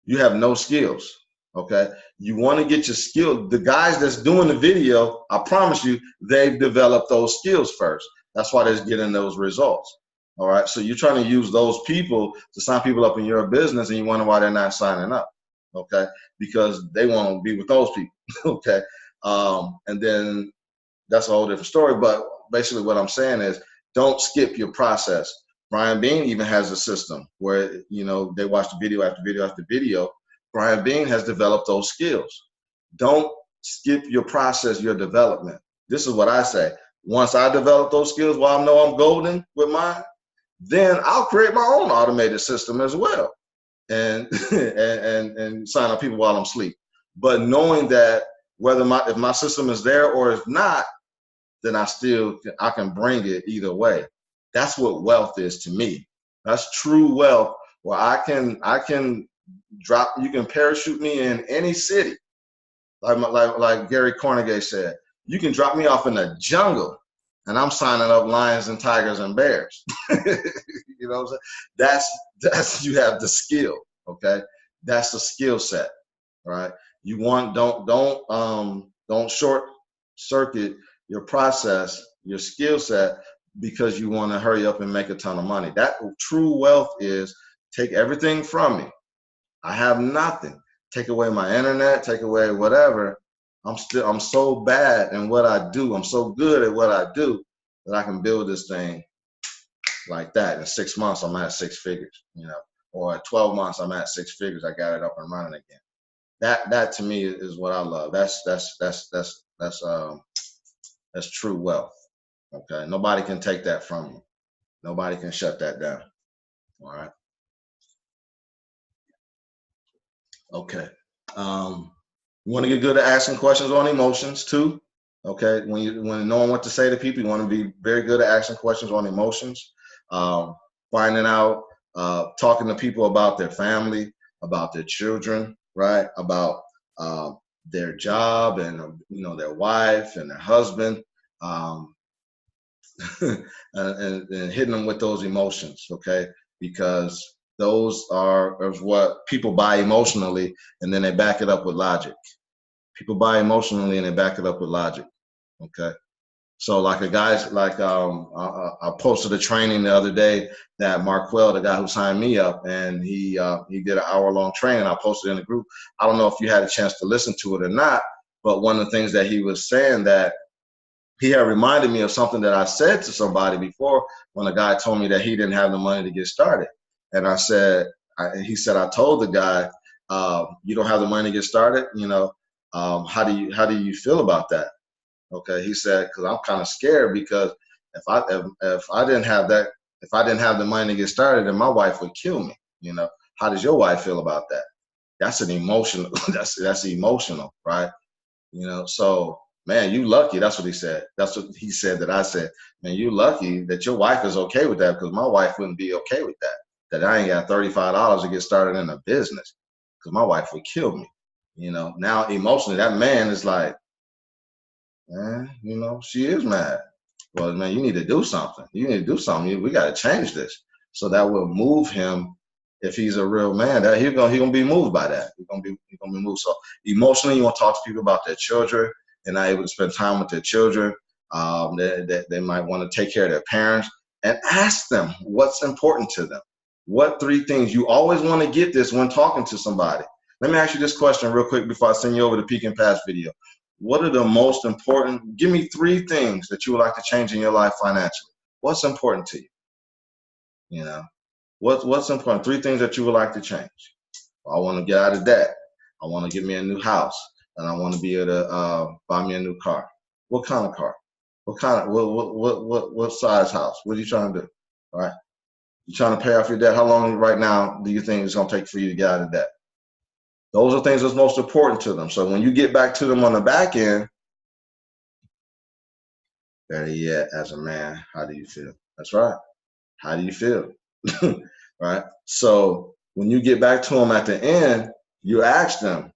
You have no skills. Okay? You want to get your skill. The guys that's doing the video, I promise you, they've developed those skills first. That's why they're getting those results. All right? So you're trying to use those people to sign people up in your business, and you wonder why they're not signing up. Okay? Because they want to be with those people. Okay? And then that's a whole different story. But basically what I'm saying is don't skip your process. Brian Bean even has a system where, they watch the video after video after video. Brian Bean has developed those skills. Don't skip your process, your development. This is what I say. Once I develop those skills, while I know I'm golden with mine, then I'll create my own automated system as well and sign up people while I'm asleep. But knowing that if my system is there or if not, then I can bring it either way. That's what wealth is to me. That's true wealth, where I can drop. You can parachute me in any city, like Gary Cornegay said. You can drop me off in the jungle, and I'm signing up lions and tigers and bears. You know what I'm saying? That's you have the skill. Okay, that's the skill set, right? You want don't short circuit your process, your skill set, because you want to hurry up and make a ton of money. That true wealth is take everything from me. I have nothing. Take away my internet, take away whatever. I'm so bad in what I do. I'm so good at what I do that I can build this thing like that. In 6 months, I'm at 6 figures, you know, or 12 months, I'm at 6 figures. I got it up and running again. That to me is what I love. That's true wealth. Okay, nobody can take that from you. Nobody can shut that down. All right. Okay. You want to get good at asking questions on emotions too. Okay. When knowing what to say to people, you want to be very good at asking questions on emotions. Finding out, talking to people about their family, about their children, right? About their job and their wife and their husband, and hitting them with those emotions. Okay, because those are what people buy emotionally, and then they back it up with logic. People buy emotionally and they back it up with logic. Okay. So like I posted a training the other day that Marquell, the guy who signed me up, and he did an hour-long training. I posted in the group. I don't know if you had a chance to listen to it or not, but one of the things that he was saying, that he had reminded me of something that I said to somebody before, when a guy told me that he didn't have the money to get started. And I said, he said, I told the guy, you don't have the money to get started, how do you feel about that? Okay, he said, because I'm kind of scared, because if I didn't have the money to get started, then my wife would kill me. How does your wife feel about that? That's an emotional. that's emotional, right? So man, you lucky. That's what he said. That's what he said that I said. Man, you lucky that your wife is okay with that, because my wife wouldn't be okay with that. That I ain't got $35 to get started in a business, because my wife would kill me. Now emotionally, that man is like, man, she is mad. Well, man, you need to do something. You need to do something. We got to change this. So that will move him. If he's a real man, that he's gonna be moved by that. He's gonna be moved. So emotionally, you want to talk to people about their children. They're not able to spend time with their children. They might want to take care of their parents, and ask them what's important to them. What 3 things you always want to get this when talking to somebody. Let me ask you this question real quick before I send you over the Peak and Pass video. What are the most important? Give me 3 things that you would like to change in your life financially. What's important to you? What's important? 3 things that you would like to change. I want to get out of debt. I want to get me a new house, and I want to be able to buy me a new car. What kind of car? What size house? What are you trying to do? All right. You trying to pay off your debt? How long right now do you think it's going to take for you to get out of debt? Those are things that's most important to them. So when you get back to them on the back end, better yet, as a man, how do you feel? That's right. How do you feel? Right? So when you get back to them at the end, you ask them,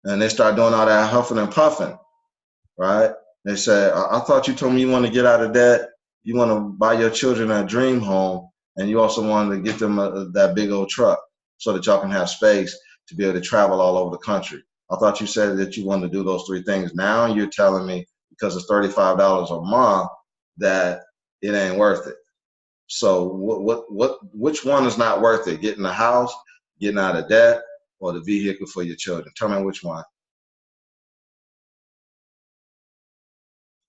and they start doing all that huffing and puffing, right? They say, I thought you told me you want to get out of debt. You want to buy your children a dream home, and you also wanted to get them that big old truck so that y'all can have space to be able to travel all over the country. I thought you said that you wanted to do those 3 things. Now you're telling me, because it's $35 a month, that it ain't worth it. So which one is not worth it? Getting a house, getting out of debt, or the vehicle for your children? Tell me which one.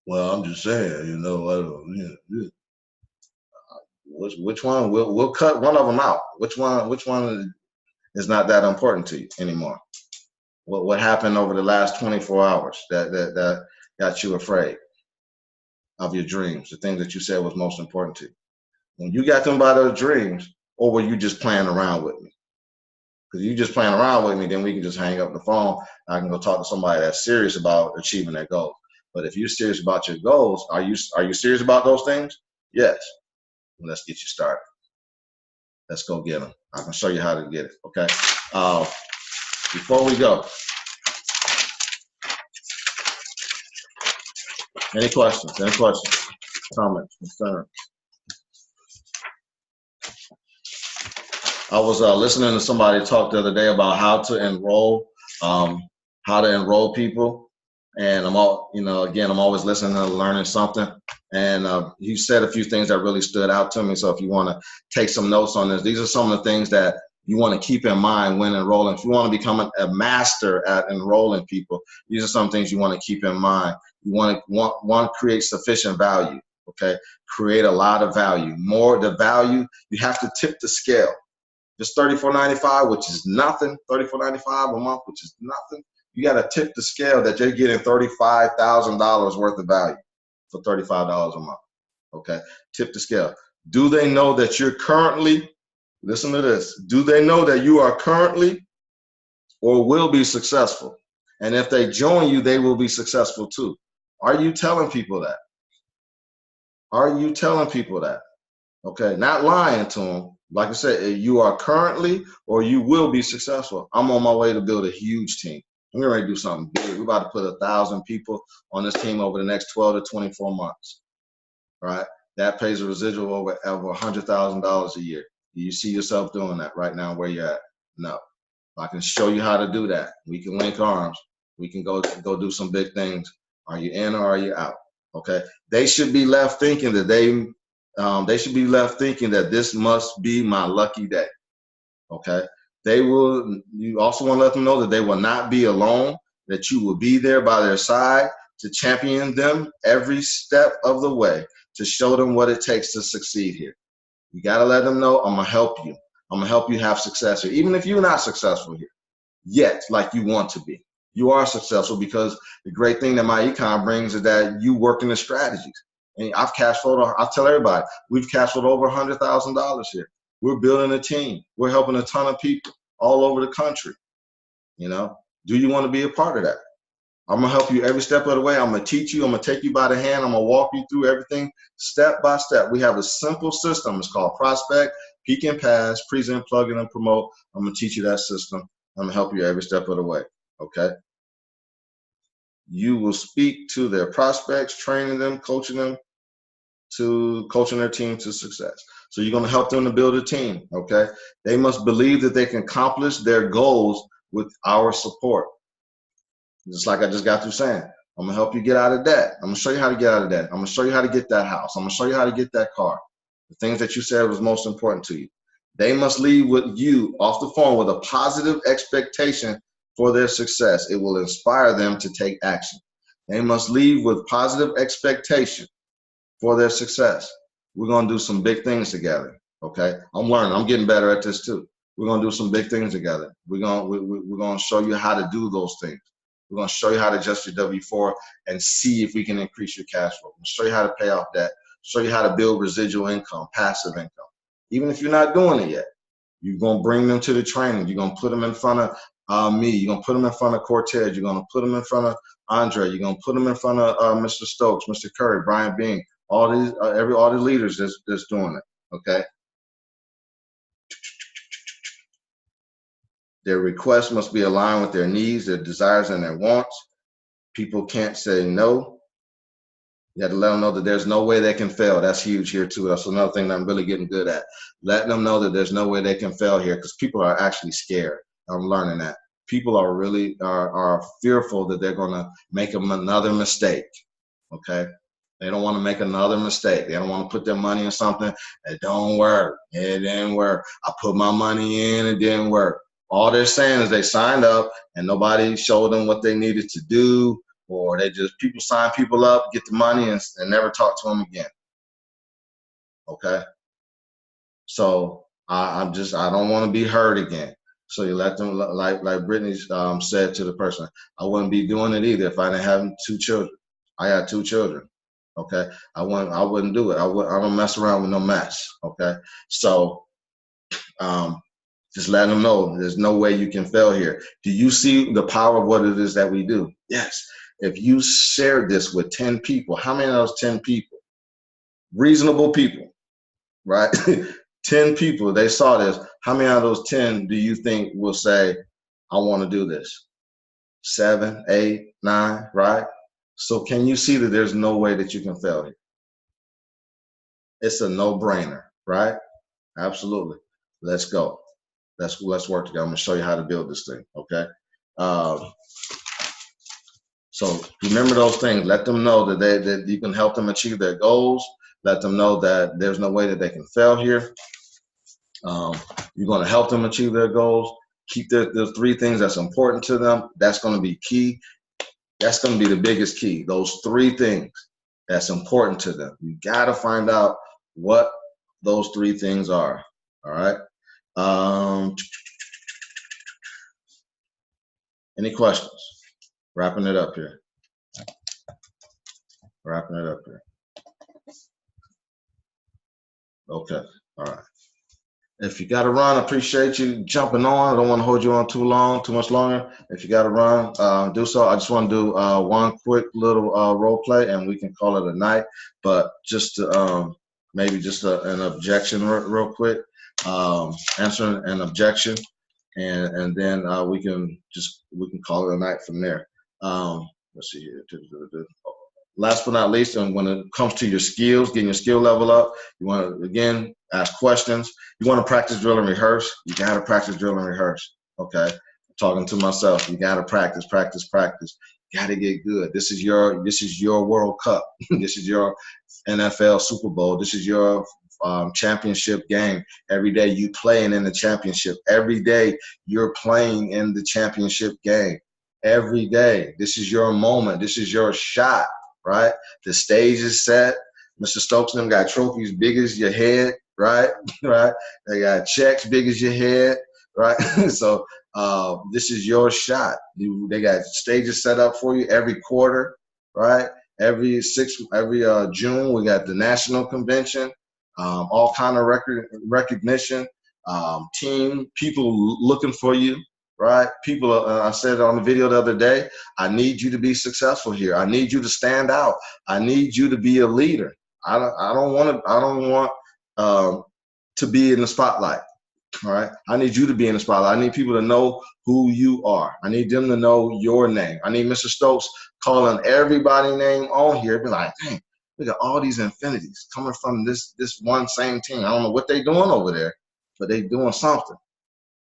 Well, I'm just saying, which one? We'll cut one of them out. Which one is not that important to you anymore? What happened over the last 24 hours that got you afraid of your dreams, the things that you said was most important to you? When you got them by those dreams, or were you just playing around with me? Because you just playing around with me, then we can just hang up the phone. I can go talk to somebody that's serious about achieving their goals. But if you're serious about your goals, are you serious about those things? Yes. Let's get you started. Let's go get them. I can show you how to get it. Okay. Before we go, any questions? Any questions? Comments? Concerns? I was listening to somebody talk the other day about how to enroll people, and I'm always listening and learning something. And you said a few things that really stood out to me. So if you want to take some notes on this, these are some of the things that you want to keep in mind when enrolling. If you want to become a master at enrolling people, these are some things you want to keep in mind. You want to create sufficient value. Okay, create a lot of value. More the value, you have to tip the scale. Just $34.95, which is nothing. $34.95 a month, which is nothing. You got to tip the scale that you're getting $35,000 worth of value for $35 a month. Okay, tip the scale. Do they know that you're currently? Listen to this. Do they know that you are currently or will be successful? And if they join you, they will be successful too. Are you telling people that? Are you telling people that? Okay, not lying to them. Like I said, you are currently or you will be successful. I'm on my way to build a huge team. We're ready to do something big. We're about to put 1,000 people on this team over the next 12 to 24 months. Right? That pays a residual over $100,000 a year. Do you see yourself doing that right now where you're at? No. I can show you how to do that. We can link arms. We can go do some big things. Are you in or are you out? Okay. They should be left thinking that this must be my lucky day. Okay. You also want to let them know that they will not be alone, that you will be there by their side to champion them every step of the way, to show them what it takes to succeed here. You got to let them know, I'm going to help you. I'm going to help you have success here. Even if you're not successful here yet, like you want to be, you are successful because the great thing that MyEcon brings is that you work in the strategies. And I'll tell everybody, we've cash flowed over $100,000 here. We're building a team. We're helping a ton of people all over the country. You know, do you want to be a part of that? I'm going to help you every step of the way. I'm going to teach you. I'm going to take you by the hand. I'm going to walk you through everything step by step. We have a simple system. It's called Prospect, Peak and Pass, Present, Plug in, and Promote. I'm going to teach you that system. I'm going to help you every step of the way. Okay? You will speak to their prospects, training them, coaching their team to success. So you're going to help them to build a team. Okay? They must believe that they can accomplish their goals with our support. Just like I just got through saying, I'm going to help you get out of debt. I'm going to show you how to get out of debt. I'm going to show you how to get that house. I'm going to show you how to get that car. The things that you said was most important to you. They must leave with you off the phone with a positive expectation for their success. It will inspire them to take action. They must leave with positive expectation for their success. We're going to do some big things together. Okay? I'm learning. I'm getting better at this too. We're going to do some big things together. We're going to show you how to do those things. We're going to show you how to adjust your W-4 and see if we can increase your cash flow. We'll show you how to pay off debt, show you how to build residual income, passive income. Even if you're not doing it yet, you're going to bring them to the training. You're going to put them in front of me. You're going to put them in front of Cortez. You're going to put them in front of Andre. You're going to put them in front of Mr. Stokes, Mr. Curry, Brian Bean, all the leaders that's doing it, okay? Their requests must be aligned with their needs, their desires, and their wants. People can't say no. You have to let them know that there's no way they can fail. That's huge here too. That's another thing that I'm really getting good at. Letting them know that there's no way they can fail here, because people are actually scared. I'm learning that. People are really are fearful that they're going to make another mistake, okay? They don't want to make another mistake. They don't want to put their money in something that don't work. It didn't work. I put my money in, it didn't work. All they're saying is they signed up and nobody showed them what they needed to do, or people sign people up, get the money, and never talk to them again. Okay? So I don't want to be hurt again. So you let them, like Brittany said to the person, I wouldn't be doing it either if I didn't have 2 children. I had 2 children. Okay? I wouldn't do it. I don't mess around with no mess. Okay? So just letting them know there's no way you can fail here. Do you see the power of what it is that we do? Yes. If you shared this with 10 people, how many of those 10 people, reasonable people, right? 10 people, they saw this. How many of those 10 do you think will say, I want to do this? 7, 8, 9, right? So can you see that there's no way that you can fail here? It's a no-brainer, right? Absolutely. Let's go. let's work together. I'm gonna show you how to build this thing, okay? So remember those things. Let them know that you can help them achieve their goals. Let them know that there's no way that they can fail here. You're going to help them achieve their goals. Keep the 3 things that's important to them. That's going to be key. That's going to be the biggest key. Those 3 things that's important to them. You got to find out what those 3 things are. All right. Any questions? Wrapping it up here. Okay. All right. If you got to run, I appreciate you jumping on. I don't want to hold you on too much longer. If you got to run, do so. I just want to do one quick little role play, and we can call it a night. But just maybe just an objection real quick, answering an objection, and then we can call it a night from there. Let's see here. Last but not least, and when it comes to your skills, getting your skill level up, you want to, again, ask questions. You want to practice, drill, and rehearse. You got to practice, drill, and rehearse. Okay? I'm talking to myself. You got to practice. You got to get good. This is your World Cup. This is your NFL Super Bowl. This is your championship game. Every day you playing in the championship. Every day you're playing in the championship game. Every day. This is your moment. This is your shot. Right? The stage is set. Mr. Stokes and them got trophies big as your head, right? Right? They got checks big as your head, right? So this is your shot. They got stages set up for you every quarter, right? Every June, we got the national convention, all kind of recognition, team, people looking for you. Right? People, I said on the video the other day, I need you to be successful here. I need you to stand out. I need you to be a leader. I don't want to be in the spotlight. All right? I need you to be in the spotlight. I need people to know who you are. I need them to know your name. I need Mr. Stokes calling everybody's name on here. Be like, dang, look at all these infinities coming from this one same team. I don't know what they're doing over there, but they're doing something.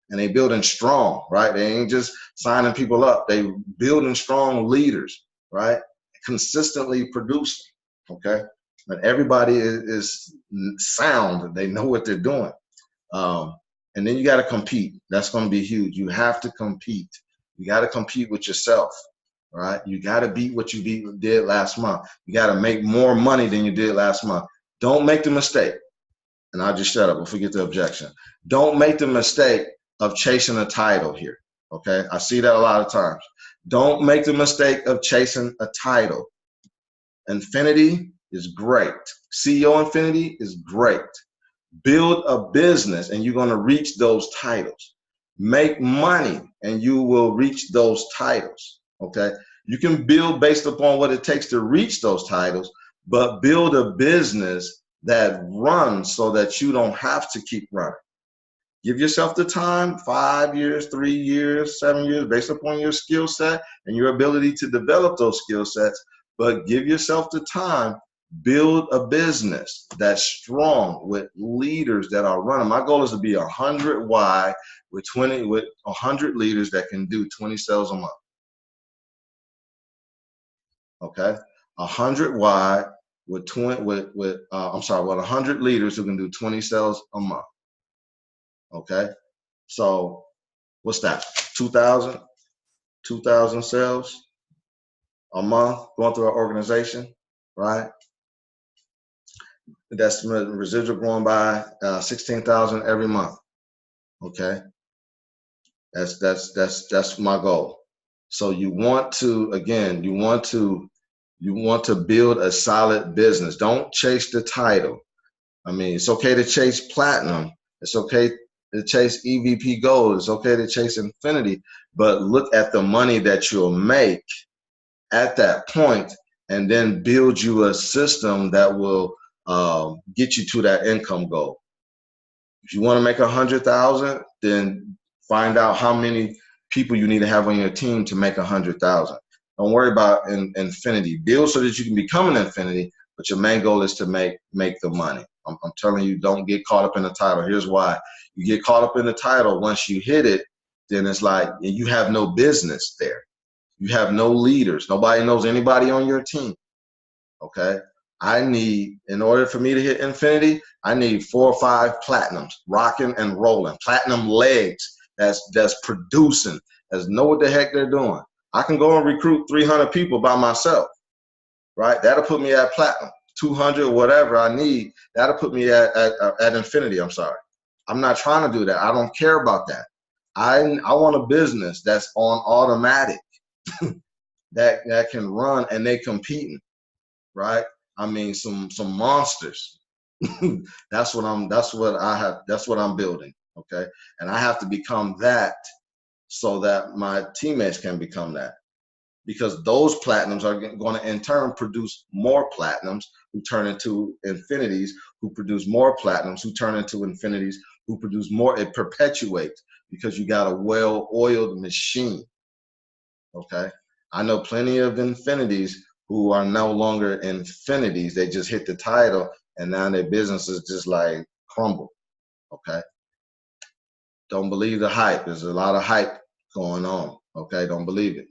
And they building strong, right? They ain't just signing people up. They building strong leaders, right? Consistently producing, okay? But everybody is sound. They know what they're doing. And then you got to compete. That's going to be huge. You have to compete. You got to compete with yourself, right? You got to beat what you did last month. You got to make more money than you did last month. Don't make the mistake. And I'll just shut up and forget the objection. Don't make the mistake of chasing a title here, okay? I see that a lot of times. Don't make the mistake of chasing a title. Infinity is great. CEO Infinity is great. Build a business and you're gonna reach those titles. Make money and you will reach those titles, okay? You can build based upon what it takes to reach those titles, but build a business that runs so that you don't have to keep running. Give yourself the time, 5 years, 3 years, 7 years, based upon your skill set and your ability to develop those skill sets. But give yourself the time, build a business that's strong with leaders that are running. My goal is to be 100 wide with 100 leaders that can do 20 sales a month. Okay, 100 wide with 100 leaders who can do 20 sales a month. Okay, so what's that? 2,000 sales a month going through our organization, right? That's residual growing by 16,000 every month. Okay, that's my goal. So you want to, again, you want to build a solid business. Don't chase the title. I mean, it's okay to chase platinum. It's okay to chase EVP gold. It's okay to chase infinity, but look at the money that you'll make at that point and then build you a system that will get you to that income goal. If you want to make 100,000, then find out how many people you need to have on your team to make 100,000. Don't worry about infinity. Build so that you can become an infinity, but your main goal is to make the money. I'm telling you, don't get caught up in the title. Here's why. You get caught up in the title. Once you hit it, then it's like you have no business there. You have no leaders. Nobody knows anybody on your team. Okay. I need, in order for me to hit infinity, I need 4 or 5 platinums, rocking and rolling, platinum legs that's producing, that's know what the heck they're doing. I can go and recruit 300 people by myself, right? That'll put me at platinum, 200, whatever I need. That'll put me at infinity. I'm sorry. I'm not trying to do that. I don't care about that. I want a business that's on automatic, that can run, and they competing, right? I mean, some monsters. That's what I'm building. Okay. And I have to become that so that my teammates can become that, because those platinums are going to in turn produce more platinums who turn into infinities, who produce more platinums, who turn into infinities, who produce more. It perpetuates because you got a well-oiled machine. Okay. I know plenty of infinities who are no longer infinities. They just hit the title and now their business is just like crumble. Okay. Don't believe the hype. There's a lot of hype going on. Okay. Don't believe it.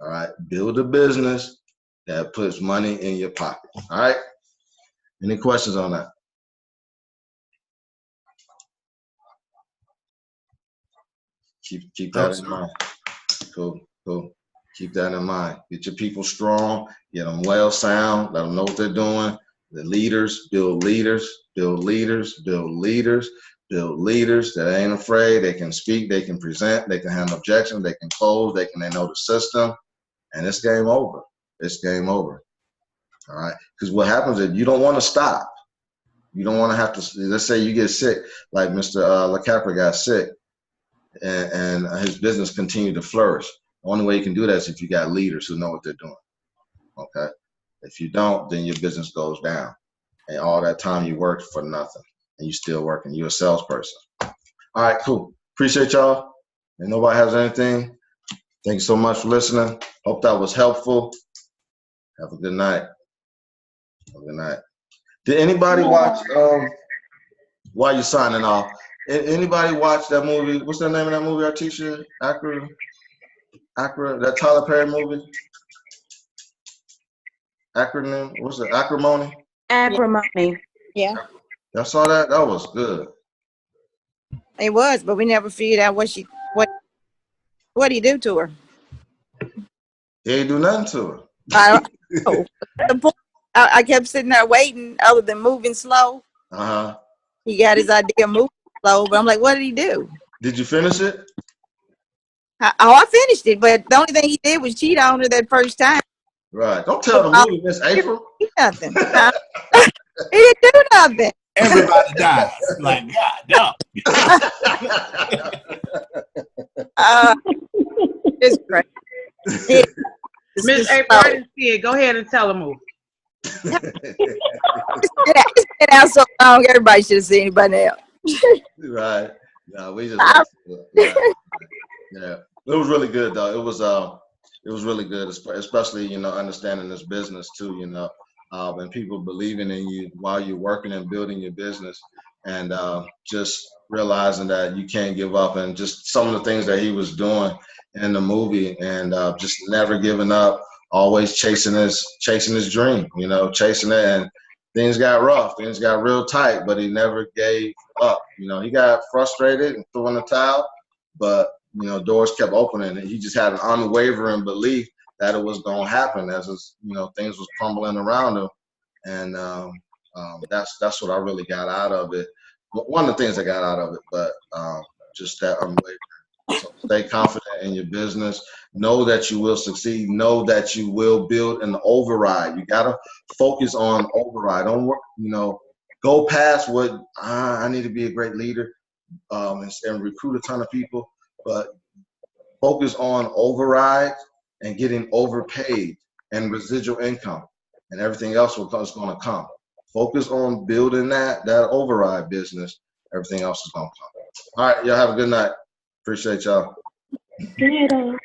All right. Build a business that puts money in your pocket. All right. Any questions on that? Keep that in mind. Cool. Keep that in mind. Get your people strong, get them well sound, let them know what they're doing. The leaders, build leaders, build leaders, build leaders, build leaders that ain't afraid. They can speak, they can present, they can handle objections, they can close, they know the system, and it's game over. It's game over. All right. Because what happens is you don't want to stop. You don't want to have to, let's say you get sick, like Mr. LaCapra got sick, and his business continued to flourish. The only way you can do that is if you got leaders who know what they're doing. Okay. If you don't, then your business goes down. And all that time you worked for nothing. And you still working. You're a salesperson. All right, cool. Appreciate y'all. And nobody has anything. Thank you so much for listening. Hope that was helpful. Have a good night. Have a good night. Did anybody watch, while you're signing off, anybody watch that movie? What's the name of that movie, Artisha? Acra, that Tyler Perry movie? Acronym? What's it? Acrimony? Acrimony. Yeah, Y'all saw that? That was good. it was, but we never figured out what he do to her. He ain't do nothing to her. I don't know. I kept sitting there waiting, other than moving slow. Uh-huh. He got his idea of moving slow, but I'm like, what did he do? Did you finish it? I finished it, but the only thing he did was cheat on her that first time. Right. Don't tell the movie, Miss April. He did nothing. He didn't do nothing. Everybody died. Like, God, no. It's crazy. Miss April, I didn't see it. Go ahead and tell them. It's been out so long, everybody should have seen it by now. Right. No, we just yeah. It was really good though. It was really good, especially, understanding this business too, and people believing in you while you're working and building your business, and just realizing that you can't give up, and just some of the things that he was doing in the movie, and just never giving up, always chasing his dream, chasing it. And things got rough, things got real tight, but he never gave up. He got frustrated and threw in the towel, but doors kept opening, and he just had an unwavering belief that it was going to happen as things was crumbling around him. And that's what I really got out of it. One of the things I got out of it, but just that unwavering. So stay confident in your business. Know that you will succeed. Know that you will build an override. You got to focus on override. Don't work, go past what I need to be a great leader and recruit a ton of people, but focus on override and getting overpaid and residual income, and everything else is going to come. Focus on building that override business. Everything else is going to come. All right, y'all have a good night. Appreciate y'all. Good.